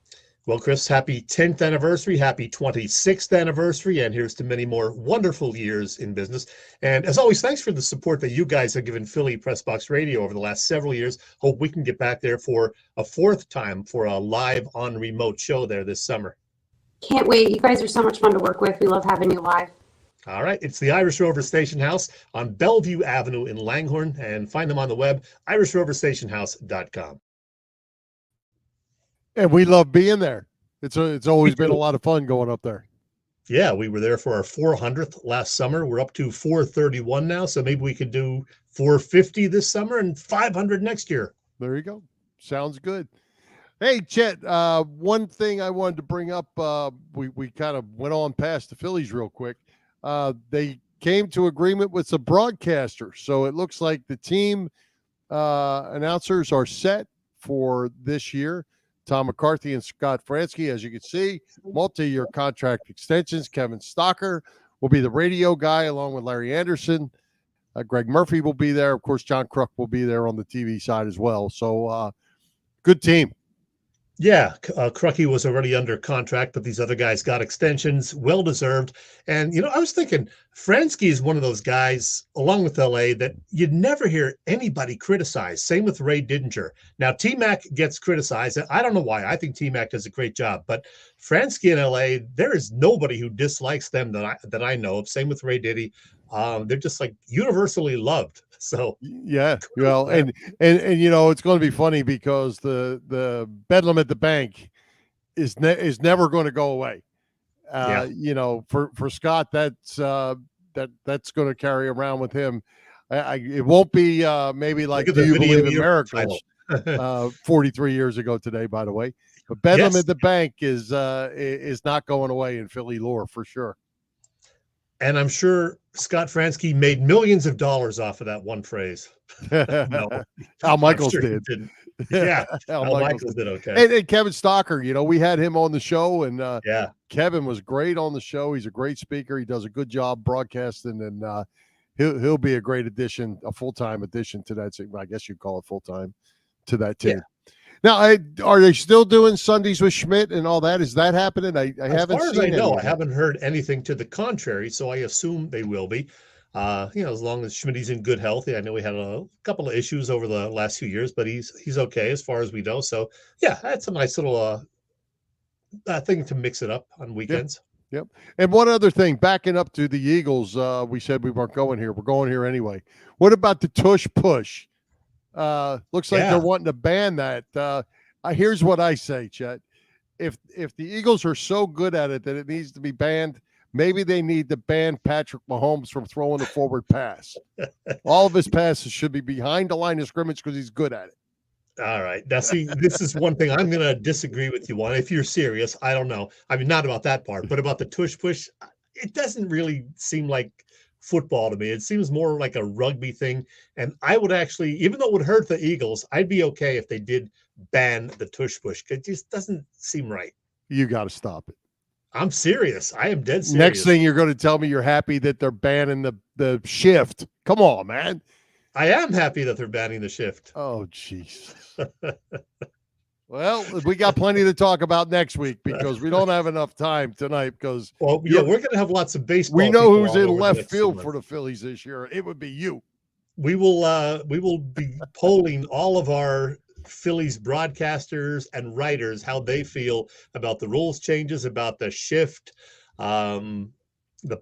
Well, Chris, happy 10th anniversary, happy 26th anniversary, and here's to many more wonderful years in business. And as always, thanks for the support that you guys have given Philly Pressbox Radio over the last several years. Hope we can get back there for a 4th time for a live on remote show there this summer. Can't wait. You guys are so much fun to work with. We love having you live. All right. It's the Irish Rover Station House on Bellevue Avenue in Langhorne, and find them on the web, irishroverstationhouse.com. And we love being there. It's always been a lot of fun going up there. Yeah, we were there for our 400th last summer. We're up to 431 now, so maybe we could do 450 this summer and 500 next year. There you go. Sounds good. Hey, Chet, one thing I wanted to bring up, we kind of went on past the Phillies real quick. They came to agreement with the broadcaster, so it looks like the team announcers are set for this year. Tom McCarthy and Scott Fransky, as you can see, multi-year contract extensions. Kevin Stocker will be the radio guy along with Larry Anderson. Greg Murphy will be there. Of course, John Kruk will be there on the TV side as well. So good team. Yeah, Crucky was already under contract, but these other guys got extensions, well-deserved. And, I was thinking, Fransky is one of those guys, along with LA, that you'd never hear anybody criticize. Same with Ray Didinger. Now, T-Mac gets criticized. I don't know why. I think T-Mac does a great job. But Fransky in LA, there is nobody who dislikes them that I know of. Same with Ray Diddy. They're just like universally loved. So yeah, well, and it's going to be funny because the bedlam at the bank is never going to go away. For Scott, that's going to carry around with him. It won't be maybe like Do You Believe in Miracles 43 years ago today, by the way. But bedlam at the bank is not going away in Philly lore for sure. And I'm sure Scott Fransky made millions of dollars off of that one phrase. No, Al Michaels did. Yeah, Al Michaels did okay. And Kevin Stocker, we had him on the show, and Kevin was great on the show. He's a great speaker. He does a good job broadcasting, and he'll be a great addition, a full-time addition to that. I guess you'd call it full-time to that team. Yeah. Now, are they still doing Sundays with Schmidt and all that? Is that happening? I haven't seen it. As far as I know, I haven't heard anything to the contrary, so I assume they will be. As long as Schmidt's in good health. I know we had a couple of issues over the last few years, but he's okay as far as we know. So, yeah, that's a nice little thing to mix it up on weekends. Yep. And one other thing, backing up to the Eagles, we said we weren't going here. We're going here anyway. What about the tush push? Looks like they're wanting to ban that. Here's what I say, Chet. If the Eagles are so good at it that it needs to be banned, maybe they need to ban Patrick Mahomes from throwing the forward pass. All of his passes should be behind the line of scrimmage because he's good at it. All right. Now, see, this is one thing I'm going to disagree with you on. If you're serious, I don't know. I mean, not about that part, but about the tush push, it doesn't really seem like football to me. It seems more like a rugby thing. And I would actually, even though it would hurt the Eagles, I'd be okay if they did ban the tush push. It just doesn't seem right. You got to stop it. I'm serious. I am dead serious. Next thing you're going to tell me you're happy that they're banning the shift. Come on, man. I am happy that they're banning the shift. Oh, jeez. Well, we got plenty to talk about next week because we don't have enough time tonight because we're going to have lots of baseball. We know who's in left field for the Phillies this year. It would be you. We will be polling all of our Phillies broadcasters and writers how they feel about the rules changes, about the shift, the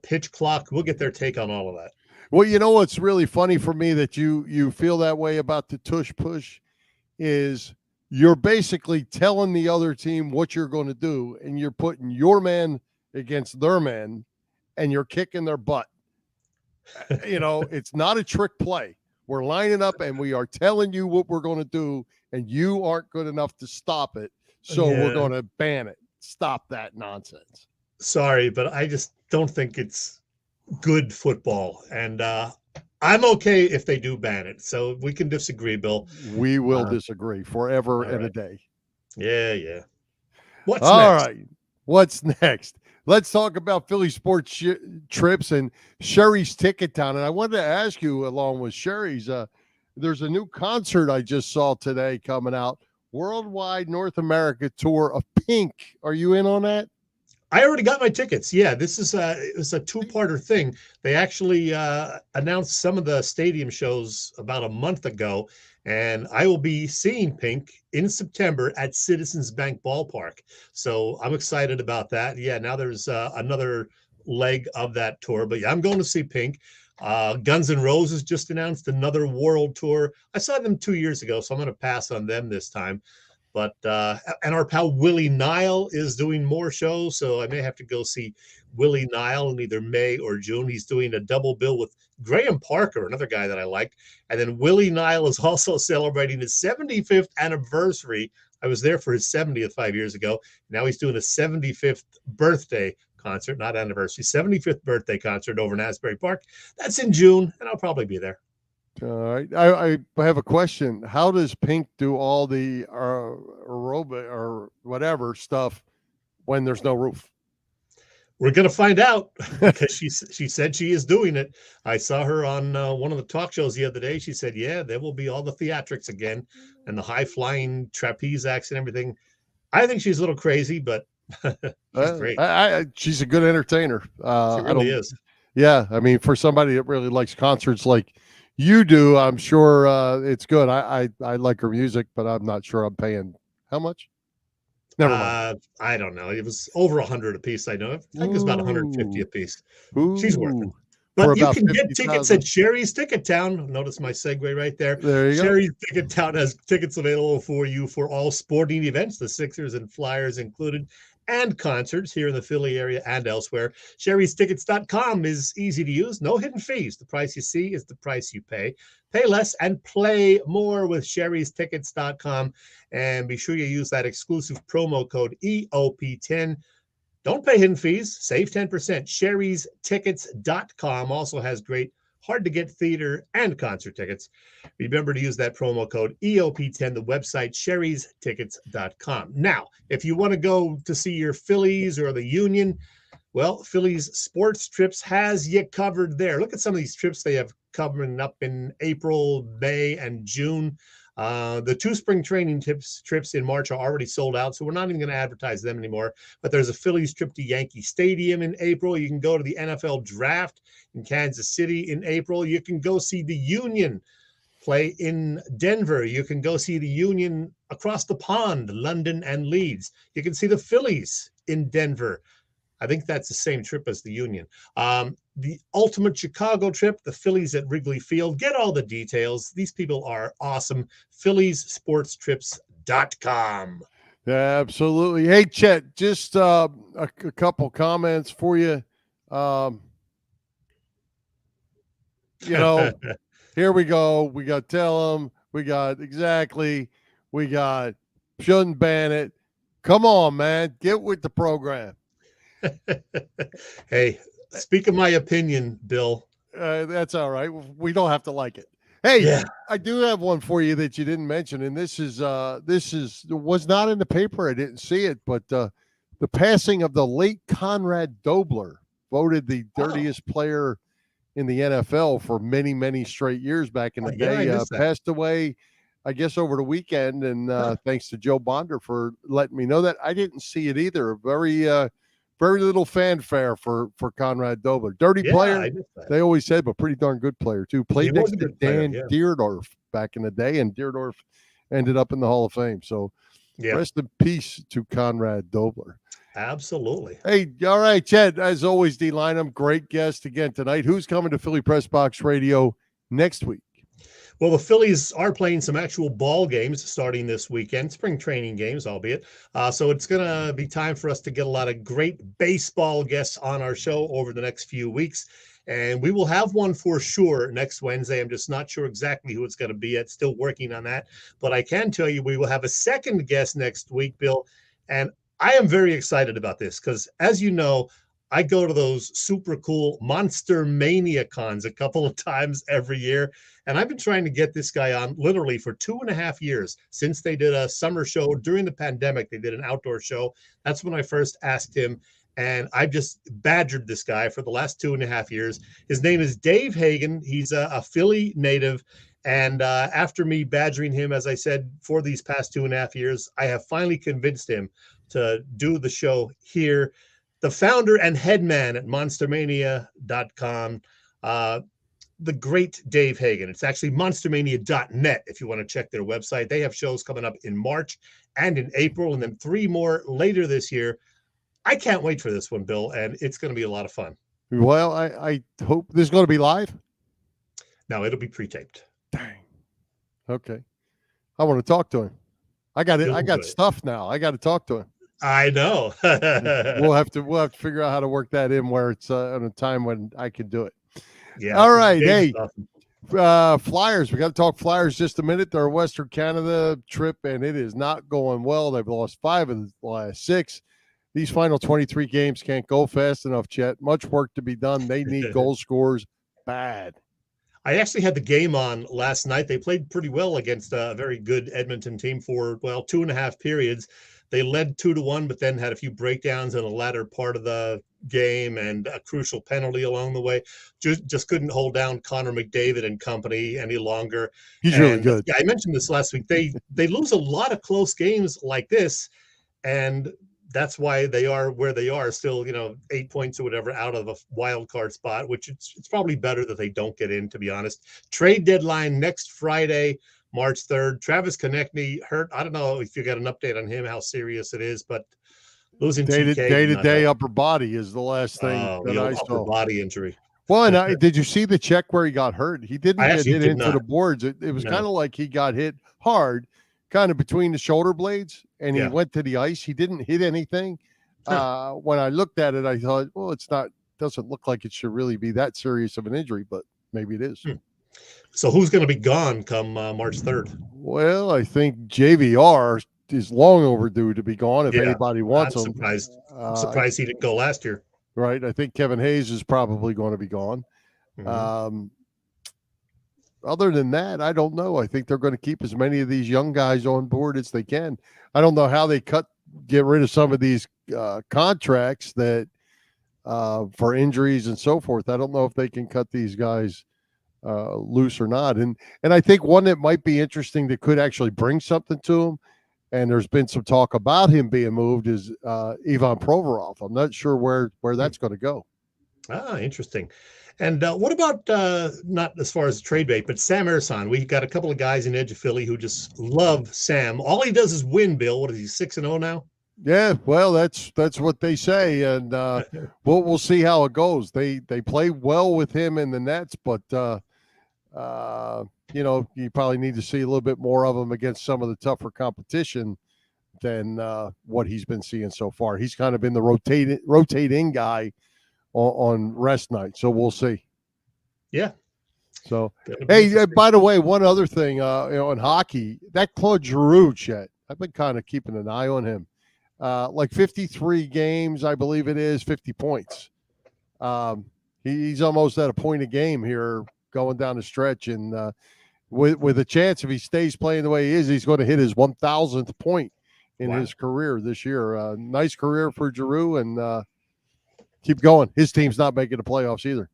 pitch clock. We'll get their take on all of that. Well, you know what's really funny for me that you feel that way about the tush push is you're basically telling the other team what you're going to do, and you're putting your man against their man, and you're kicking their butt. It's not a trick play. We're lining up, and we are telling you what we're going to do, and you aren't good enough to stop it. So we're going to ban it. Stop that nonsense. Sorry, but I just don't think it's good football. And I'm okay if they do ban it. So we can disagree, Bill. We will disagree forever and right. a day. Yeah. What's all next? right. What's next? Let's talk about Philly sports trips and Sherry's Ticket Town. And I wanted to ask you, along with Sherry's, there's a new concert I just saw today coming out, Worldwide North America Tour of Pink. Are you in on that? I already got my tickets. Yeah, this is it was a two-parter thing. They actually announced some of the stadium shows about a month ago, and I will be seeing Pink in September at Citizens Bank Ballpark. So I'm excited about that. Yeah, now there's another leg of that tour. But yeah, I'm going to see Pink. Guns N' Roses just announced another world tour. I saw them 2 years ago, so I'm going to pass on them this time. But and our pal Willie Nile is doing more shows, so I may have to go see Willie Nile in either May or June. He's doing a double bill with Graham Parker, another guy that I like. And then Willie Nile is also celebrating his 75th anniversary. I was there for his 70th 5 years ago. Now he's doing a 75th birthday concert, not anniversary, 75th birthday concert over in Asbury Park. That's in June, and I'll probably be there. All right. I have a question. How does Pink do all the aerobic or whatever stuff when there's no roof? We're going to find out because she said she is doing it. I saw her on one of the talk shows the other day. She said, yeah, there will be all the theatrics again and the high-flying trapeze acts and everything. I think she's a little crazy, but she's great. She's a good entertainer. She really is. Yeah. I mean, for somebody that really likes concerts like you do, I'm sure it's good. I like her music, but I'm not sure I'm paying how much. Never mind. I don't know. It was over 100 a piece. I know. I think it's about 150 a piece. She's worth it. But you can get tickets at Sherry's Ticket Town. Notice my segue right there. There you go. Sherry's Ticket Town has tickets available for you for all sporting events, the Sixers and Flyers included, and concerts here in the Philly area and elsewhere. Sherry'sTickets.com is easy to use. No hidden fees. The price you see is the price you pay. Pay less and play more with Sherry'sTickets.com. And be sure you use that exclusive promo code EOP10. Don't pay hidden fees. Save 10%. Sherry'sTickets.com also has great hard-to-get theater and concert tickets. Remember to use that promo code EOP10, the website, Sherry'sTickets.com. Now, if you want to go to see your Phillies or the Union, well, Phillies Sports Trips has you covered there. Look at some of these trips they have coming up in April, May, and June. The two spring training trips in March are already sold out, so we're not even going to advertise them anymore. But there's a Phillies trip to Yankee Stadium in April. You can go to the NFL Draft in Kansas City in April. You can go see the Union play in Denver. You can go see the Union across the pond, London and Leeds. You can see the Phillies in Denver. I think that's the same trip as the Union. The ultimate Chicago trip, the Phillies at Wrigley Field. Get all the details. These people are awesome. PhilliesSportsTrips.com. Yeah, absolutely. Hey, Chet, just a couple comments for you. Here we go. We got tell them. We got exactly. We got shouldn't ban it. Come on, man. Get with the program. Hey, speak of my opinion, Bill. That's all right. We don't have to like it. Hey, yeah. I do have one for you that you didn't mention, and this was not in the paper. I didn't see it, but the passing of the late Conrad Dobler, voted the dirtiest player in the NFL for many, many straight years back in the day, passed away, I guess, over the weekend. And thanks to Joe Bonder for letting me know that. I didn't see it either. Very little fanfare for Conrad Dobler. Dirty player, they always said, but pretty darn good player, too. Played next to Dan Deerdorf back in the day, and Deerdorf ended up in the Hall of Fame. So rest in peace to Conrad Dobler. Absolutely. Hey, all right, Chad, as always, Dei Lynam, great guest again tonight. Who's coming to Philly Press Box Radio next week? Well, the Phillies are playing some actual ball games starting this weekend, spring training games, albeit. So it's going to be time for us to get a lot of great baseball guests on our show over the next few weeks. And we will have one for sure next Wednesday. I'm just not sure exactly who it's going to be yet. Still working on that. But I can tell you we will have a second guest next week, Bill. And I am very excited about this because, as you know, I go to those super cool Monster Mania cons a couple of times every year. And I've been trying to get this guy on literally for 2.5 years since they did a summer show during the pandemic. They did an outdoor show. That's when I first asked him. And I've just badgered this guy for the last 2.5 years. His name is Dave Hagan. He's a Philly native. And after me badgering him, as I said, for these past 2.5 years, I have finally convinced him to do the show here. The founder and head man at monstermania.com, the great Dave Hagan. It's actually monstermania.net if you want to check their website. They have shows coming up in March and in April, and then 3 more later this year. I can't wait for this one, Bill, and it's going to be a lot of fun. Well, I hope this is going to be live. No, it'll be pre-taped. Dang. Okay. I want to talk to him. I got it. I got stuff now. I got to talk to him. I know. we'll have to figure out how to work that in where it's on a time when I can do it. Yeah. All right. Dave's Hey, awesome. Flyers. We got to talk Flyers just a minute. Their Western Canada trip, and it is not going well. They've lost 5 of the last 6. These final 23 games can't go fast enough, Chet. Much work to be done. They need goal scorers bad. I actually had the game on last night. They played pretty well against a very good Edmonton team for, 2.5 periods. They led 2-1, but then had a few breakdowns in the latter part of the game and a crucial penalty along the way. Just couldn't hold down Connor McDavid and company any longer. He's really good. Yeah, I mentioned this last week. They lose a lot of close games like this, and that's why they are where they are, still, 8 points or whatever out of a wild card spot, which it's probably better that they don't get in, to be honest. Trade deadline next Friday, March 3rd. Travis Konechny hurt. I don't know if you got an update on him, how serious it is, but losing day-to-day upper body is the last thing that I saw. Upper body injury. Well, and did you see the check where he got hurt? He didn't get hit into the boards. It was kind of like he got hit hard, kind of between the shoulder blades, and he went to the ice. He didn't hit anything. When I looked at it, I thought, well, doesn't look like it should really be that serious of an injury, but maybe it is. So who's going to be gone come March 3rd? Well, I think JVR is long overdue to be gone if anybody wants him. I'm surprised he didn't go last year. Right. I think Kevin Hayes is probably going to be gone. Mm-hmm. Other than that, I don't know. I think they're going to keep as many of these young guys on board as they can. I don't know how they get rid of some of these contracts that for injuries and so forth. I don't know if they can cut these guys loose or not. And I think one that might be interesting that could actually bring something to him, and there's been some talk about him being moved, is Ivan Provorov. I'm not sure where that's going to go. Interesting. And what about, not as far as trade bait, but Sam Ersan? We got a couple of guys in Edge of Philly who just love Sam. All he does is win, Bill. What is he, 6-0 now? Yeah, well, that's what they say, and we'll see how it goes. They play well with him in the nets, but you probably need to see a little bit more of him against some of the tougher competition than what he's been seeing so far. He's kind of been the rotating guy on rest night, so we'll see. Yeah. So, hey, by the way, one other thing, in hockey, that Claude Giroux, Chet, I've been kind of keeping an eye on him. Like 53 games, I believe it is, 50 points. He's almost at a point a game here going down the stretch, and with a chance, if he stays playing the way he is, he's going to hit his 1,000th point in his career this year. Nice career for Giroux, and keep going. His team's not making the playoffs either.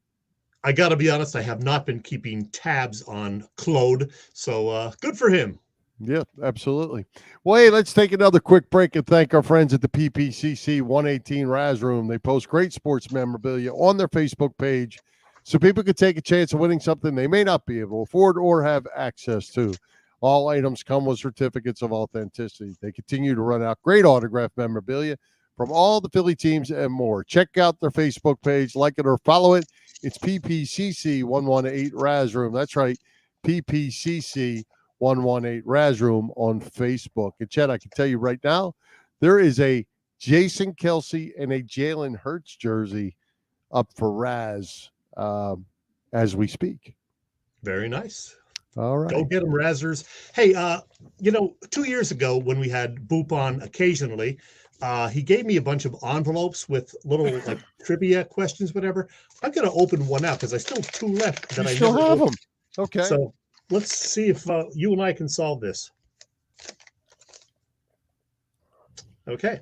I got to be honest, I have not been keeping tabs on Claude, so good for him. Yeah, absolutely. Well, hey, let's take another quick break and thank our friends at the PPCC 118 Raz Room. They post great sports memorabilia on their Facebook page so people can take a chance of winning something they may not be able to afford or have access to. All items come with certificates of authenticity. They continue to run out great autographed memorabilia from all the Philly teams and more. Check out their Facebook page, like it or follow it. It's PPCC 118 Raz Room. That's right, PPCC 118 Raz Room on Facebook. And Chet, I can tell you right now, there is a Jason Kelce and a Jalen Hurts jersey up for Raz. as we speak. Very nice. All right. Go get them, Razzers. Hey, 2 years ago when we had Boop on occasionally, he gave me a bunch of envelopes with little like trivia questions, whatever. I'm going to open one out because I still have 2 left that You I still never have opened. them. Okay. So let's see if you and I can solve this. Okay.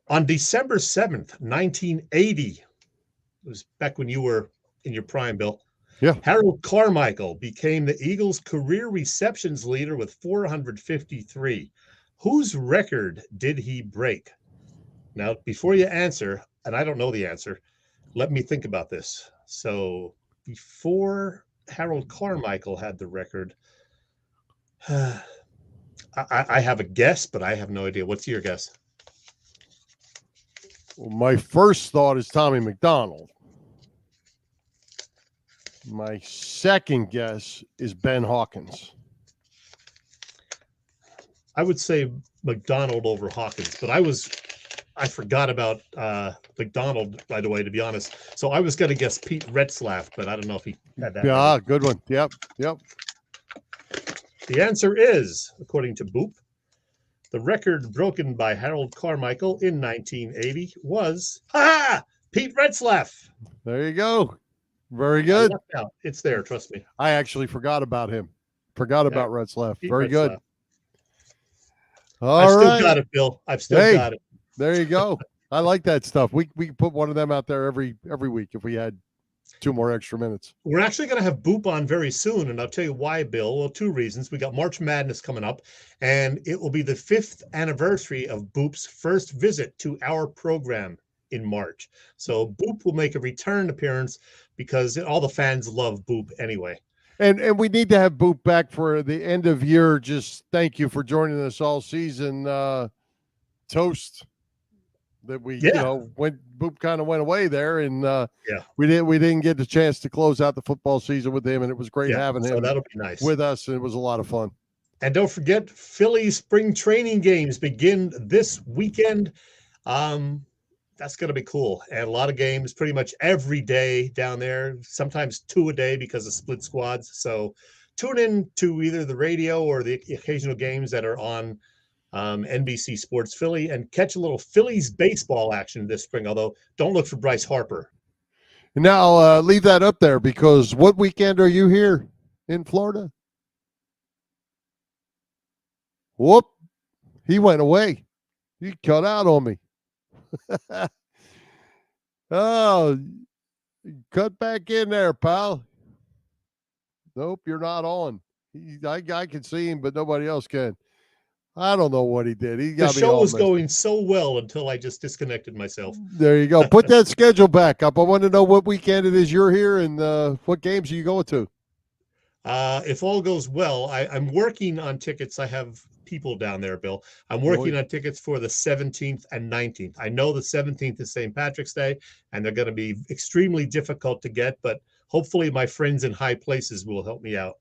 On December 7th, 1980, it was back when you were in your prime, Bill. Yeah. Harold Carmichael became the Eagles' career receptions leader with 453. Whose record did he break? Now, before you answer, and I don't know the answer, let me think about this. So before Harold Carmichael had the record, I have a guess, but I have no idea. What's your guess? Well, my first thought is Tommy McDonald. My second guess is Ben Hawkins. I would say McDonald over Hawkins, but I forgot about McDonald right away, to be honest. So I was going to guess Pete Retzlaff, but I don't know if he had that. Yeah, good one. Yep. The answer is, according to Boop, the record broken by Harold Carmichael in 1980 was Pete Retzlaff. There you go. Very good. It's there, trust me. I actually forgot about him. Forgot about Retzlaff. Very good. I've still got it, Bill. I've still got it. There you go. I like that stuff. We put one of them out there every week if we had 2 more extra minutes. We're actually going to have Boop on very soon, and I'll tell you why, Bill. Well, 2 reasons. We got March Madness coming up, and it will be the 5th anniversary of Boop's first visit to our program in March. So Boop will make a return appearance because all the fans love Boop anyway. And we need to have Boop back for the end of year. Just thank you for joining us all season. Toast that we when Boop kind of went away there, and we didn't get the chance to close out the football season with him, and it was great having him that'll be nice with us, and it was a lot of fun. And don't forget, Philly spring training games begin this weekend. That's going to be cool. And a lot of games pretty much every day down there, sometimes 2 a day because of split squads. So tune in to either the radio or the occasional games that are on NBC Sports Philly and catch a little Phillies baseball action this spring, although don't look for Bryce Harper. Now, leave that up there because what weekend are you here in Florida? Whoop. He went away. He cut out on me. Oh, cut back in there, pal. Nope, you're not on. I can see him, but nobody else can. I don't know what he did. The show was going so well until I just disconnected myself. There you go. Put that schedule back up. I want to know what weekend it is you're here and what games are you going to? If all goes well, I'm working on tickets. I have people down there, Bill. I'm working on tickets for the 17th and 19th. I know the 17th is St. Patrick's Day, and they're going to be extremely difficult to get, but hopefully my friends in high places will help me out.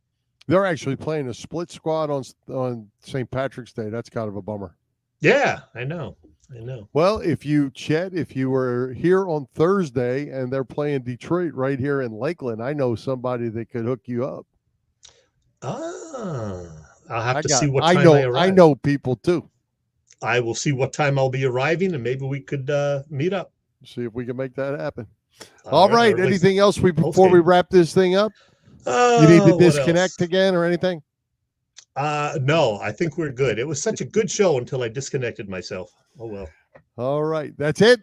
They're actually playing a split squad on St. Patrick's Day. That's kind of a bummer. Yeah, I know. Well, if you were here on Thursday and they're playing Detroit right here in Lakeland, I know somebody that could hook you up. I'll have to see what time I arrive. I know people too. I will see what time I'll be arriving, and maybe we could meet up. See if we can make that happen. All right. Anything else before we wrap this thing up? You need to disconnect again or anything? No, I think we're good. It was such a good show until I disconnected myself. Oh, well. All right. That's it.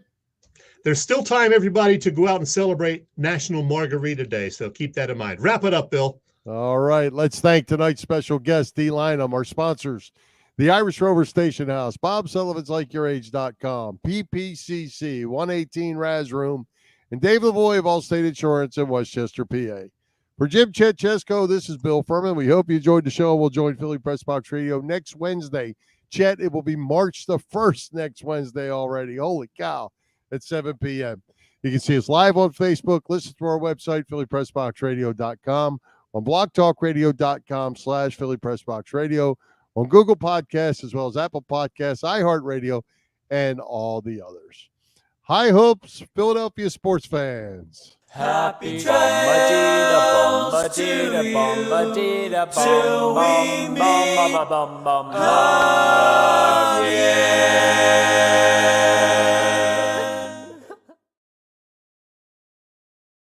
There's still time, everybody, to go out and celebrate National Margarita Day, so keep that in mind. Wrap it up, Bill. All right. Let's thank tonight's special guest, Dei Lynam, our sponsors, the Irish Rover Station House, Bob Sullivan's LikeYourAge.com, PPCC, 118 Raz Room, and Dave Lavoie of Allstate Insurance in Westchester, PA. For Jim Chet Chesko, this is Bill Furman. We hope you enjoyed the show. We'll join Philly Pressbox Radio next Wednesday. Chet, it will be March the 1st next Wednesday already. Holy cow, at 7 p.m. You can see us live on Facebook. Listen to our website, phillypressboxradio.com, on blogtalkradio.com/Philly Pressbox Radio, on Google Podcasts, as well as Apple Podcasts, iHeartRadio, and all the others. High hopes, Philadelphia sports fans. Happy trails to you, till we meet again.